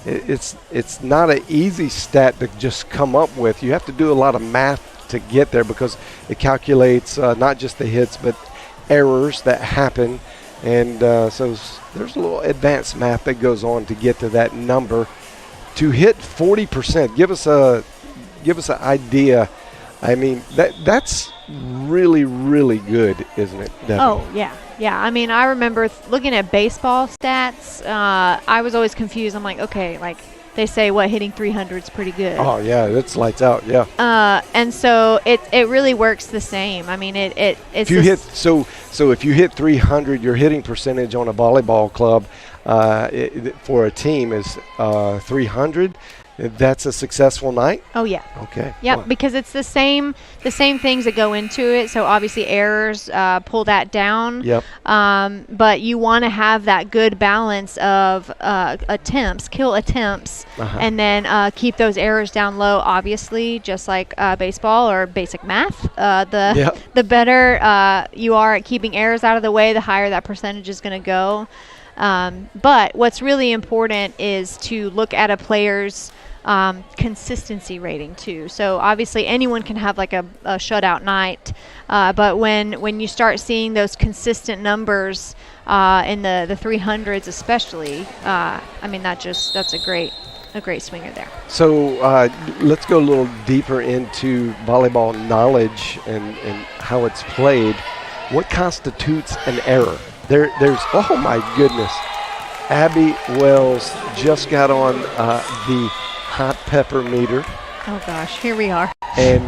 S1: it's not an easy stat to just come up with. You have to do a lot of math to get there, because it calculates not just the hits but errors that happen, and so there's a little advanced math that goes on to get to that number. To hit 40%, give us an idea. I mean, that's really, really good, isn't it, Devin?
S2: Oh, yeah. I mean, I remember looking at baseball stats. I was always confused. I'm like, okay, like they say, hitting 300 is pretty good.
S1: Oh, yeah, that's lights out, yeah.
S2: And so it really works the same. I mean, it's
S1: if you hit so if you hit 300, your hitting percentage on a volleyball club for a team is 300. That's a successful night?
S2: Oh, yeah.
S1: Okay.
S2: Yep, because it's the same things that go into it. So obviously errors pull that down.
S1: Yep.
S2: But you want to have that good balance of kill attempts, and then keep those errors down low, obviously, just like baseball or basic math. The better you are at keeping errors out of the way, the higher that percentage is going to go. But what's really important is to look at a player's consistency rating too. So obviously anyone can have like a shutout night, but when you start seeing those consistent numbers in the 300s especially, I mean that's a great swinger there.
S1: So let's go a little deeper into volleyball knowledge and how it's played. What constitutes an error? There's oh my goodness, Abby Wells just got on the hot pepper meter.
S2: Oh gosh, here we are.
S1: And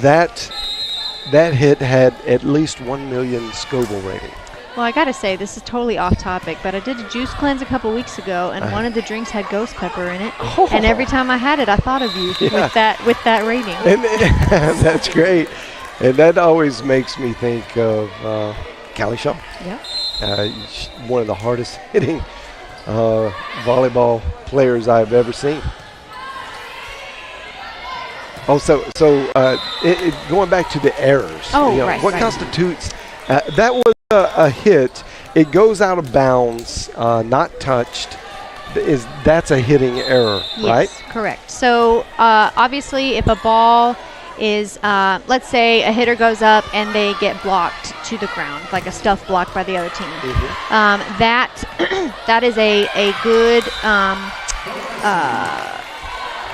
S1: that hit had at least 1 million Scoville rating.
S2: Well, I gotta say, this is totally off topic, but I did a juice cleanse a couple weeks ago, and one of the drinks had ghost pepper in it. Oh. And every time I had it, I thought of you with that rating.
S1: And that's great. And that always makes me think of Callie Shaw.
S2: Yeah.
S1: One of the hardest hitting volleyball players I've ever seen. Oh, going back to the errors.
S2: Oh, right.
S1: What constitutes that was a hit. It goes out of bounds, not touched. That's a hitting error, right?
S2: Yes, correct. So obviously, if a ball is, let's say a hitter goes up and they get blocked to the ground, like a stuff block by the other team. That is a good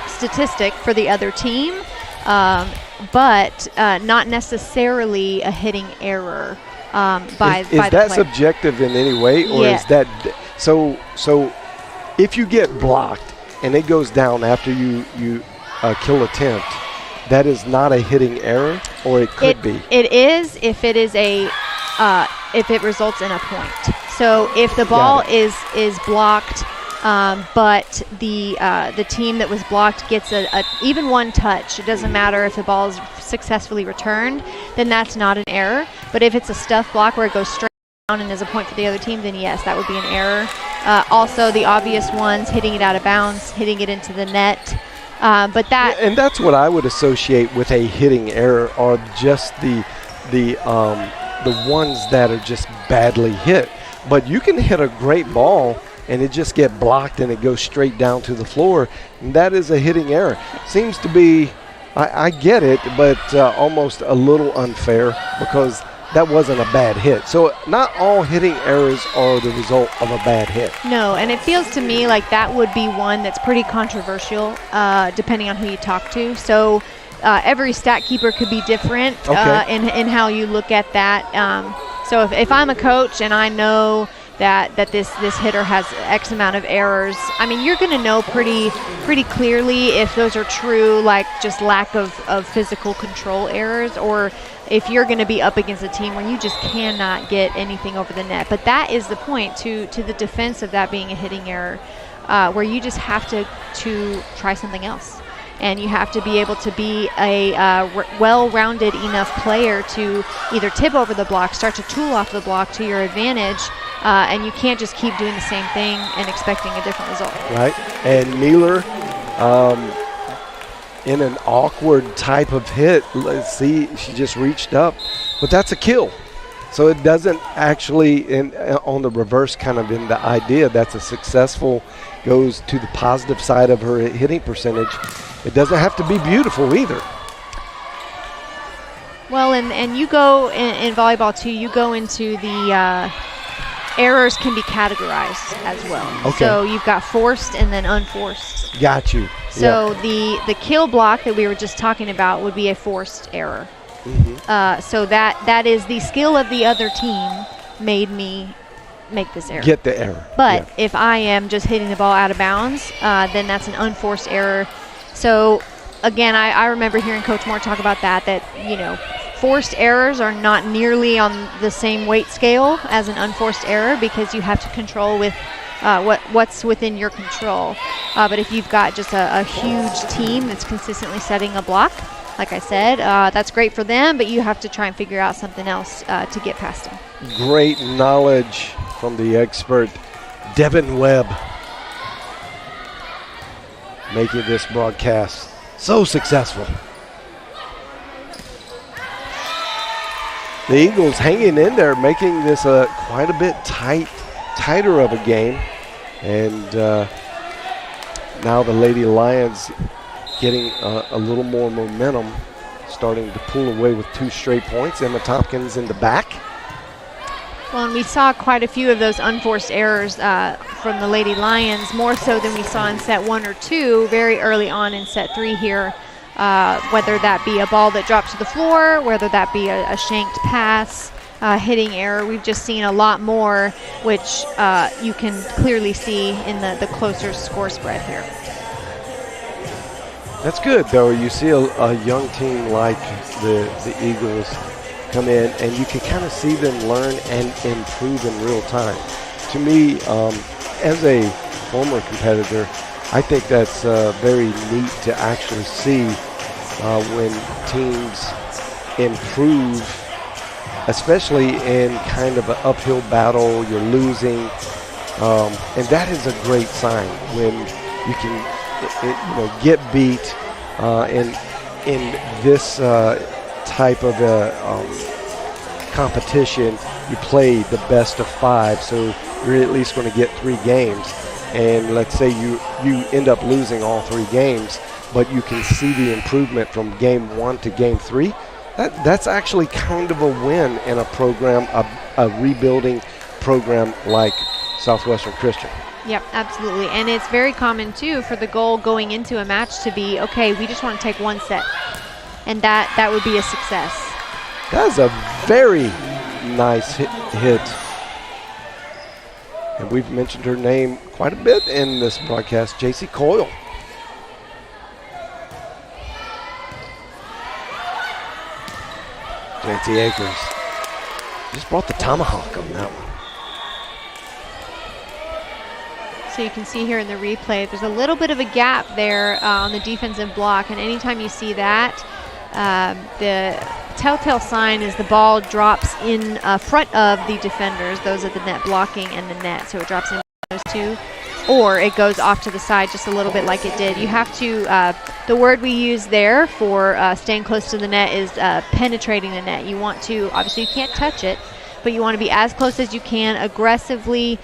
S2: statistic for the other team, but not necessarily a hitting error by the
S1: Is that
S2: player.
S1: subjective in any way, or is that so? If you get blocked and it goes down after you kill attempt, that is not a hitting error, or it could be.
S2: It is if it is if it results in a point. So if the ball is blocked, but the team that was blocked gets even one touch, it doesn't matter if the ball is successfully returned, then that's not an error. But if it's a stuff block where it goes straight down and is a point for the other team, then yes, that would be an error. Also, the obvious ones, hitting it out of bounds, hitting it into the net. But that
S1: and that's what I would associate with a hitting error, are just the ones that are just badly hit. But you can hit a great ball and it just get blocked and it goes straight down to the floor, and that is a hitting error. Seems to be, I get it, but almost a little unfair, because that wasn't a bad hit. So not all hitting errors are the result of a bad hit.
S2: No, and it feels to me like that would be one that's pretty controversial, depending on who you talk to. So every stat keeper could be different in how you look at that. So if I'm a coach and I know that this hitter has X amount of errors, I mean, you're going to know pretty clearly if those are true, like just lack of physical control errors, or if you're going to be up against a team where you just cannot get anything over the net. But that is the point to the defense of that being a hitting error, where you just have to try something else. And you have to be able to be a well-rounded enough player to either tip over the block, start to tool off the block to your advantage, and you can't just keep doing the same thing and expecting a different result.
S1: Right. And Mealer, in an awkward type of hit, let's see, she just reached up, but that's a kill. So it doesn't actually, on the reverse kind of in the idea, that's a successful, goes to the positive side of her hitting percentage. It doesn't have to be beautiful either. Well,
S2: and you go in volleyball too, you go into the errors can be categorized as well.
S1: Okay.
S2: So you've got forced and then unforced.
S1: Got you.
S2: So the kill block that we were just talking about would be a forced error. So that is the skill of the other team made me make this error.
S1: Get the error.
S2: But if I am just hitting the ball out of bounds, then that's an unforced error. So again, I remember hearing Coach Moore talk about that forced errors are not nearly on the same weight scale as an unforced error, because you have to control with what's within your control. But if you've got just a huge team that's consistently setting a block, like I said, that's great for them, but you have to try and figure out something else to get past them.
S1: Great knowledge from the expert, Devin Webb, making this broadcast so successful. The Eagles hanging in there, making this quite a bit tighter of a game. And now the Lady Lions getting a little more momentum, starting to pull away with 2 straight points. Emma Tompkins in the back.
S2: Well, and we saw quite a few of those unforced errors from the Lady Lions, more so than we saw in set 1 or 2 very early on in set 3 here, whether that be a ball that dropped to the floor, whether that be a shanked pass, hitting error. We've just seen a lot more, which you can clearly see in the closer score spread here.
S1: That's good, though. You see a young team like the Eagles come in, and you can kind of see them learn and improve in real time. To me, as a former competitor, I think that's very neat to actually see when teams improve, especially in kind of an uphill battle, you're losing, and that is a great sign when you can get beat and in this type of competition, you play the best of 5, so you're at least going to get 3 games. And let's say you end up losing all 3 games, but you can see the improvement from game 1 to game 3. That's actually kind of a win in a program, a rebuilding program like Southwestern Christian.
S2: Yep, absolutely. And it's very common, too, for the goal going into a match to be, okay, we just want to take 1 set. And that would be a success.
S1: That is a very nice hit. And we've mentioned her name quite a bit in this broadcast, J.C. Coyle. Jancy Akers just brought the tomahawk on that one.
S2: So you can see here in the replay, there's a little bit of a gap there on the defensive block. And anytime you see that, the telltale sign is the ball drops in front of the defenders, those at the net blocking and the net. So it drops in those two, or it goes off to the side just a little bit like it did. You have to, the word we use there for staying close to the net is penetrating the net. You want to, obviously you can't touch it, but you want to be as close as you can, aggressively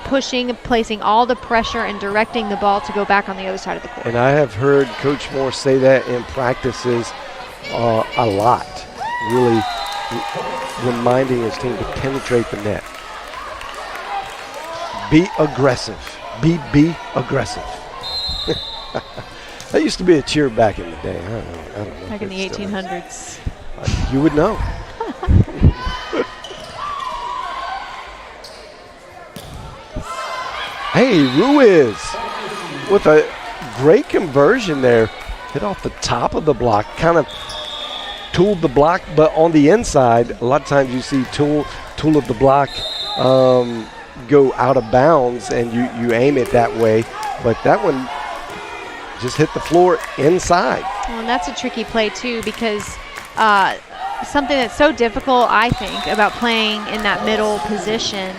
S2: pushing, placing all the pressure and directing the ball to go back on the other side of the court.
S1: And I have heard Coach Moore say that in practices a lot, really reminding his team to penetrate the net. Be aggressive. Be aggressive. That used to be a cheer back in the day. I don't know.
S2: Back in the 1800s.
S1: You would know. Hey, Ruiz with a great conversion there. Hit off the top of the block, kind of tooled the block, but on the inside, a lot of times you see tool of the block go out of bounds, and you aim it that way, but that one just hit the floor inside.
S2: Well, and that's a tricky play too, because something that's so difficult, I think, about playing in that middle position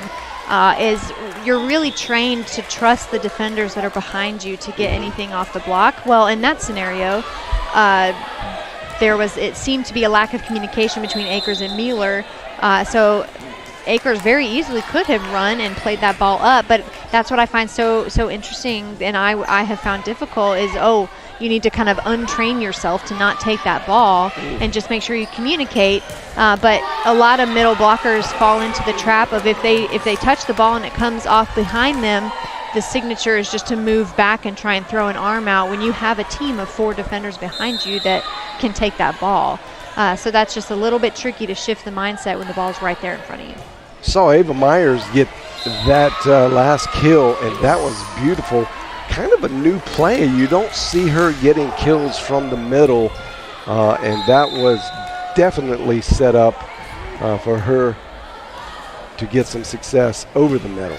S2: is you're really trained to trust the defenders that are behind you to get anything off the block. Well, in that scenario, it seemed to be a lack of communication between Akers and Mueller. So Akers very easily could have run and played that ball up, but that's what I find so interesting, and I have found difficult is, you need to kind of untrain yourself to not take that ball and just make sure you communicate. But a lot of middle blockers fall into the trap of if they touch the ball and it comes off behind them, the signature is just to move back and try and throw an arm out when you have a team of 4 defenders behind you that can take that ball. So that's just a little bit tricky to shift the mindset when the ball's right there in front of you.
S1: Saw Ava Myers get that last kill, and that was beautiful. Kind of a new play. You don't see her getting kills from the middle, and that was definitely set up for her to get some success over the middle.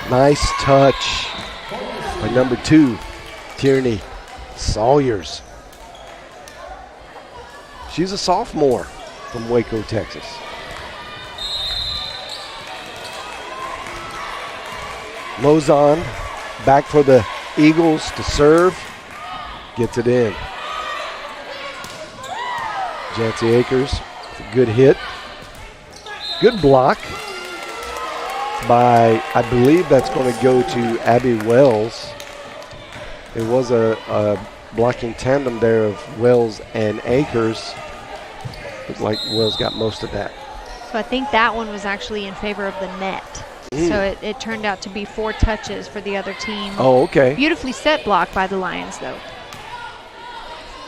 S1: Nice touch by number 2, Tierney Sawyers. She's a sophomore from Waco, Texas. Lozon back for the Eagles to serve. Gets it in. Jancy Akers, a good hit. Good block by, I believe that's going to go to Abby Wells. It was a blocking tandem there of Wells and Akers. Looks like Wells got most of that.
S2: So I think that one was actually in favor of the net. So it turned out to be 4 touches for the other team.
S1: Oh, okay.
S2: Beautifully set block by the Lions, though.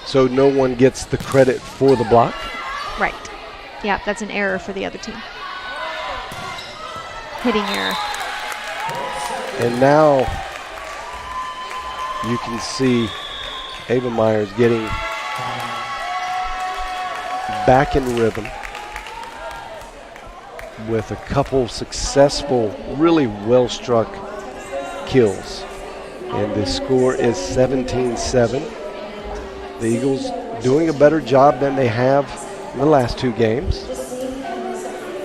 S1: So no one gets the credit for the block?
S2: Right. Yeah, that's an error for the other team. Hitting error.
S1: And now you can see Ava Myers getting back in rhythm with a couple successful, really well-struck kills. And the score is 17-7. The Eagles doing a better job than they have in the last 2 games.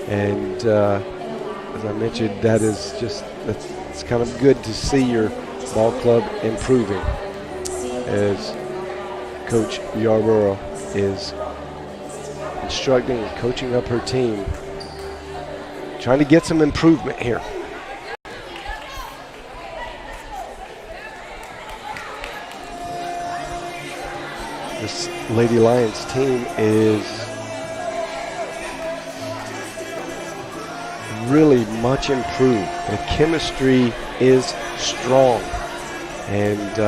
S1: And as I mentioned, it's kind of good to see your ball club improving as Coach Yarborough is instructing and coaching up her team, trying to get some improvement here. This Lady Lions team is really much improved. The chemistry is strong, and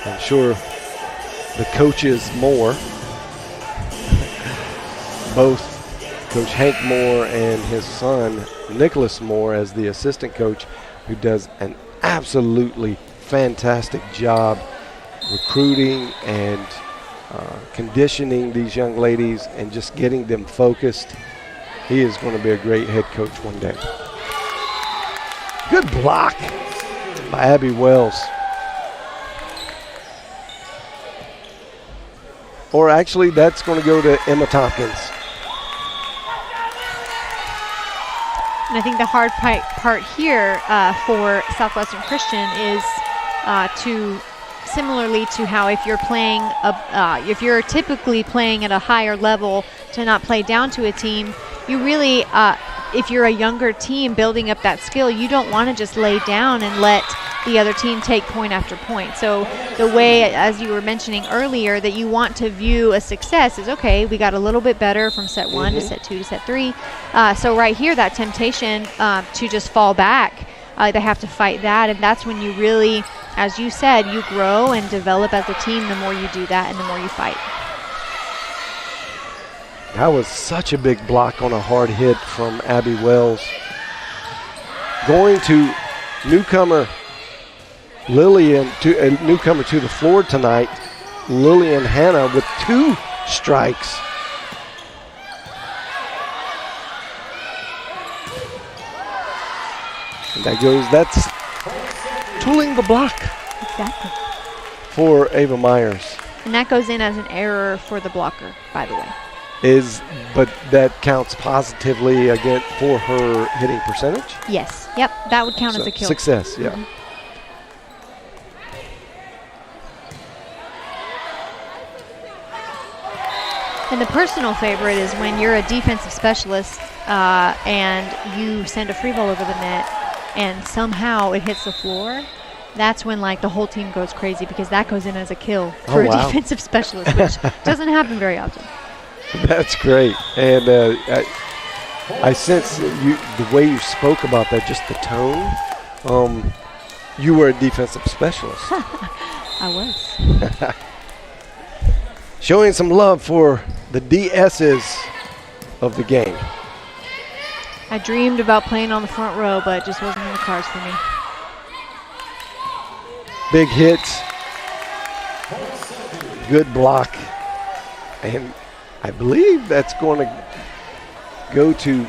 S1: I'm sure the coaches more, both Coach Hank Moore and his son Nicholas Moore as the assistant coach, who does an absolutely fantastic job recruiting and conditioning these young ladies and just getting them focused. He is going to be a great head coach one day. Good block by Abby Wells. Or actually, that's going to go to Emma Tompkins.
S2: And I think the hard part here for Southwestern Christian is to, similarly to how if you're playing, if you're typically playing at a higher level, to not play down to a team, you really, if you're a younger team building up that skill, you don't want to just lay down and let the other team take point after point. So the way, as you were mentioning earlier, that you want to view a success is, okay, we got a little bit better from set 1 to set 2 to set 3. So right here, that temptation to just fall back, they have to fight that, and that's when you really, as you said, you grow and develop as a team the more you do that and the more you fight.
S1: That was such a big block on a hard hit from Abby Wells. Going to newcomer Lillian, newcomer to the floor tonight, Lillian Hanna with 2 strikes. And that's tooling the block.
S2: Exactly.
S1: For Ava Myers.
S2: And that goes in as an error for the blocker, by the way.
S1: But that counts positively again for her hitting percentage?
S2: Yes. Yep. That would count as a kill.
S1: Success, yeah.
S2: And the personal favorite is when you're a defensive specialist and you send a free ball over the net and somehow it hits the floor. That's when like the whole team goes crazy, because that goes in as a kill for a defensive specialist, which doesn't happen very often.
S1: That's great. And I sense the way you spoke about that, just the tone. You were a defensive specialist.
S2: I was.
S1: Showing some love for the DSs of the game.
S2: I dreamed about playing on the front row, but it just wasn't in the cards for me.
S1: Big hits. Good block. And I believe that's going to go to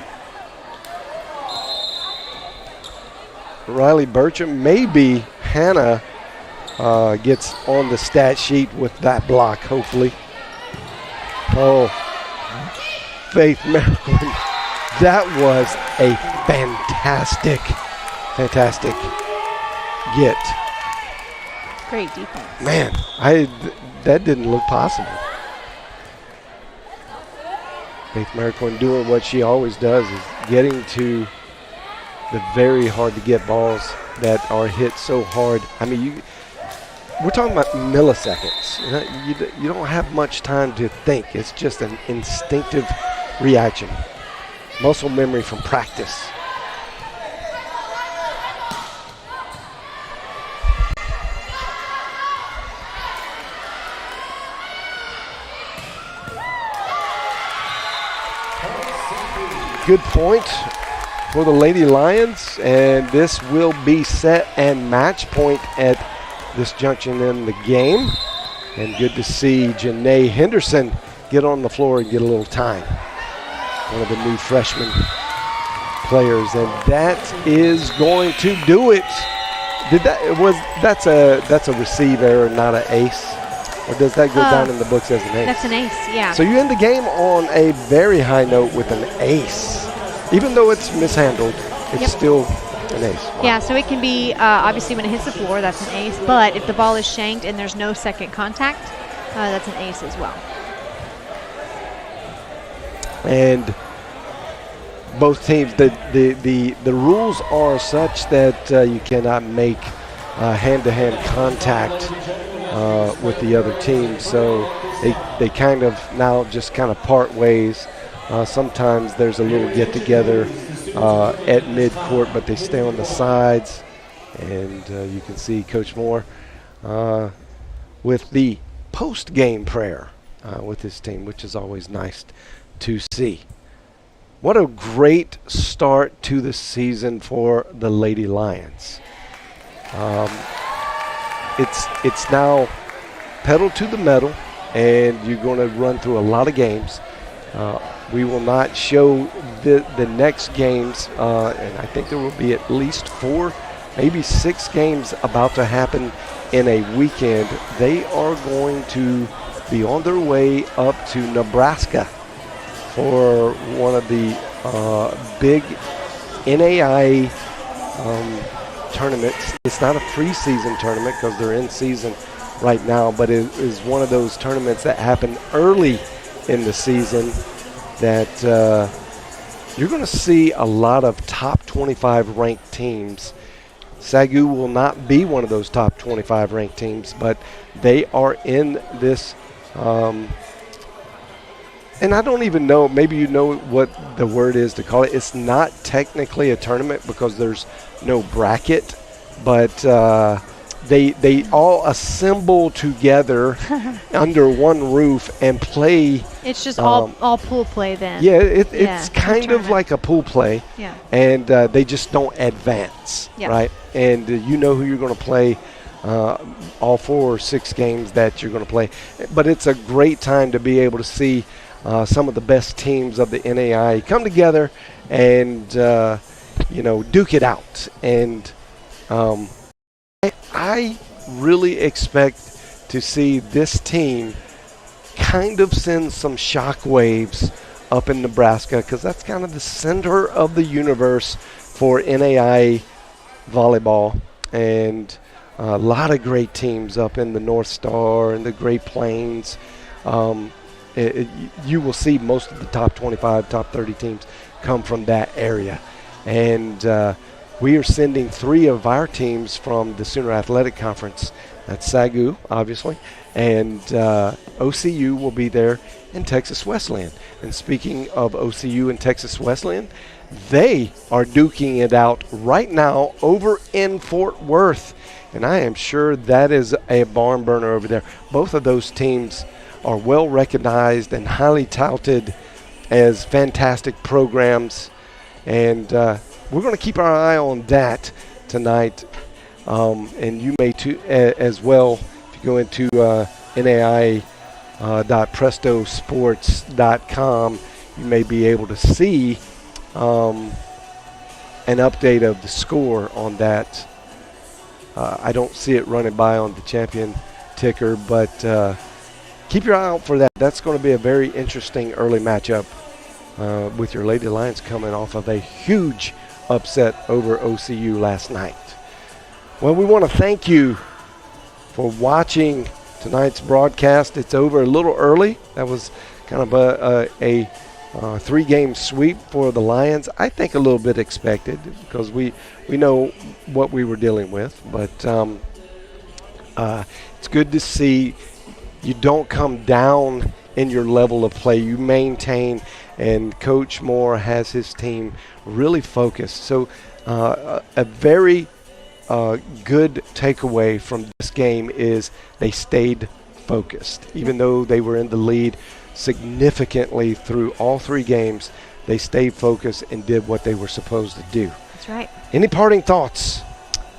S1: Riley Burcham. Maybe Hannah gets on the stat sheet with that block, hopefully. Oh, Faith Maryland. That was a fantastic get.
S2: Great defense.
S1: Man, that didn't look possible. Faith Maryland doing what she always does, is getting to the very hard to get balls that are hit so hard. I mean, we're talking about milliseconds. You don't have much time to think. It's just an instinctive reaction. Muscle memory from practice. Good point for the Lady Lions, and this will be set and match point at this junction in the game. And good to see Janae Henderson get on the floor and get a little time. One of the new freshman players, and that is going to do it. That's a receive error, not an ace, or does that go down in the books as an ace?
S2: That's an ace, yeah.
S1: So you end the game on a very high note with an ace, even though it's mishandled. It's still An ace. Wow.
S2: Yeah, so it can be, obviously when it hits the floor, that's an ace. But if the ball is shanked and there's no second contact, that's an ace as well.
S1: And both teams, the rules are such that you cannot make hand-to-hand contact with the other team. So they kind of now just kind of part ways. Sometimes there's a little get-together at mid-court, but they stay on the sides. And you can see Coach Moore with the post-game prayer with his team, which is always nice to see. What a great start to the season for the Lady Lions. It's now pedal to the metal, and you're going to run through a lot of games. We will not show the next games, and I think there will be at least 4, maybe 6 games about to happen in a weekend. They are going to be on their way up to Nebraska for one of the big NAIA tournaments. It's not a preseason tournament because they're in season right now, but it is one of those tournaments that happen early in the season that you're going to see a lot of top 25 ranked teams. SAGU will not be one of those top 25 ranked teams, but they are in this and I don't even know, maybe you know what the word is to call it. It's not technically a tournament because there's no bracket, but they all assemble together under one roof and play.
S2: It's just all pool play then.
S1: Yeah, it's kind of like a pool play.
S2: Yeah.
S1: And they just don't advance, right? And you know who you're going to play all 4 or 6 games that you're going to play. But it's a great time to be able to see some of the best teams of the NAIA come together and, duke it out. And I really expect to see this team kind of send some shock waves up in Nebraska because that's kind of the center of the universe for NAIA volleyball. And a lot of great teams up in the North Star and the Great Plains. You will see most of the top 25, top 30 teams come from that area. And we are sending 3 of our teams from the Sooner Athletic Conference. That's SAGU, obviously. And OCU will be there in Texas Wesleyan. And speaking of OCU and Texas Wesleyan, they are duking it out right now over in Fort Worth. And I am sure that is a barn burner over there. Both of those teams are well recognized and highly touted as fantastic programs. And we're going to keep our eye on that tonight. And you may too as well. If you go into NAIA.prestosports.com, you may be able to see an update of the score on that. I don't see it running by on the champion ticker, but keep your eye out for that. That's going to be a very interesting early matchup with your Lady Lions coming off of a huge upset over OCU last night. Well, we want to thank you for watching tonight's broadcast. It's over a little early. That was kind of a 3-game sweep for the Lions. I think a little bit expected because we know what we were dealing with. But it's good to see you don't come down in your level of play. You maintain, and Coach Moore has his team really focused. So a very good takeaway from this game is they stayed focused. Even though they were in the lead significantly through all 3 games, they stayed focused and did what they were supposed to do.
S2: That's right.
S1: Any parting thoughts?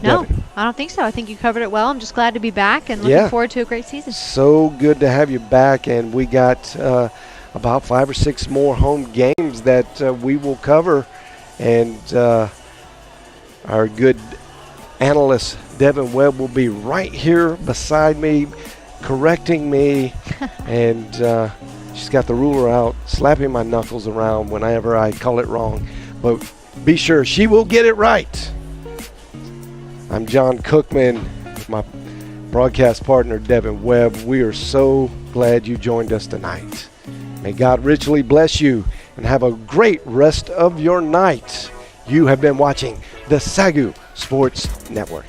S2: No,
S1: Devin?
S2: I don't think so. I think you covered it well. I'm just glad to be back and looking forward to a great season. So
S1: good to have you back, and we got about 5 or 6 more home games that we will cover, and our good analyst Devin Webb will be right here beside me, correcting me, and she's got the ruler out, slapping my knuckles around whenever I call it wrong. But be sure she will get it right. I'm John Cookman, with my broadcast partner Devin Webb. We are so glad you joined us tonight. May God richly bless you and have a great rest of your night. You have been watching the SAGU Sports Network.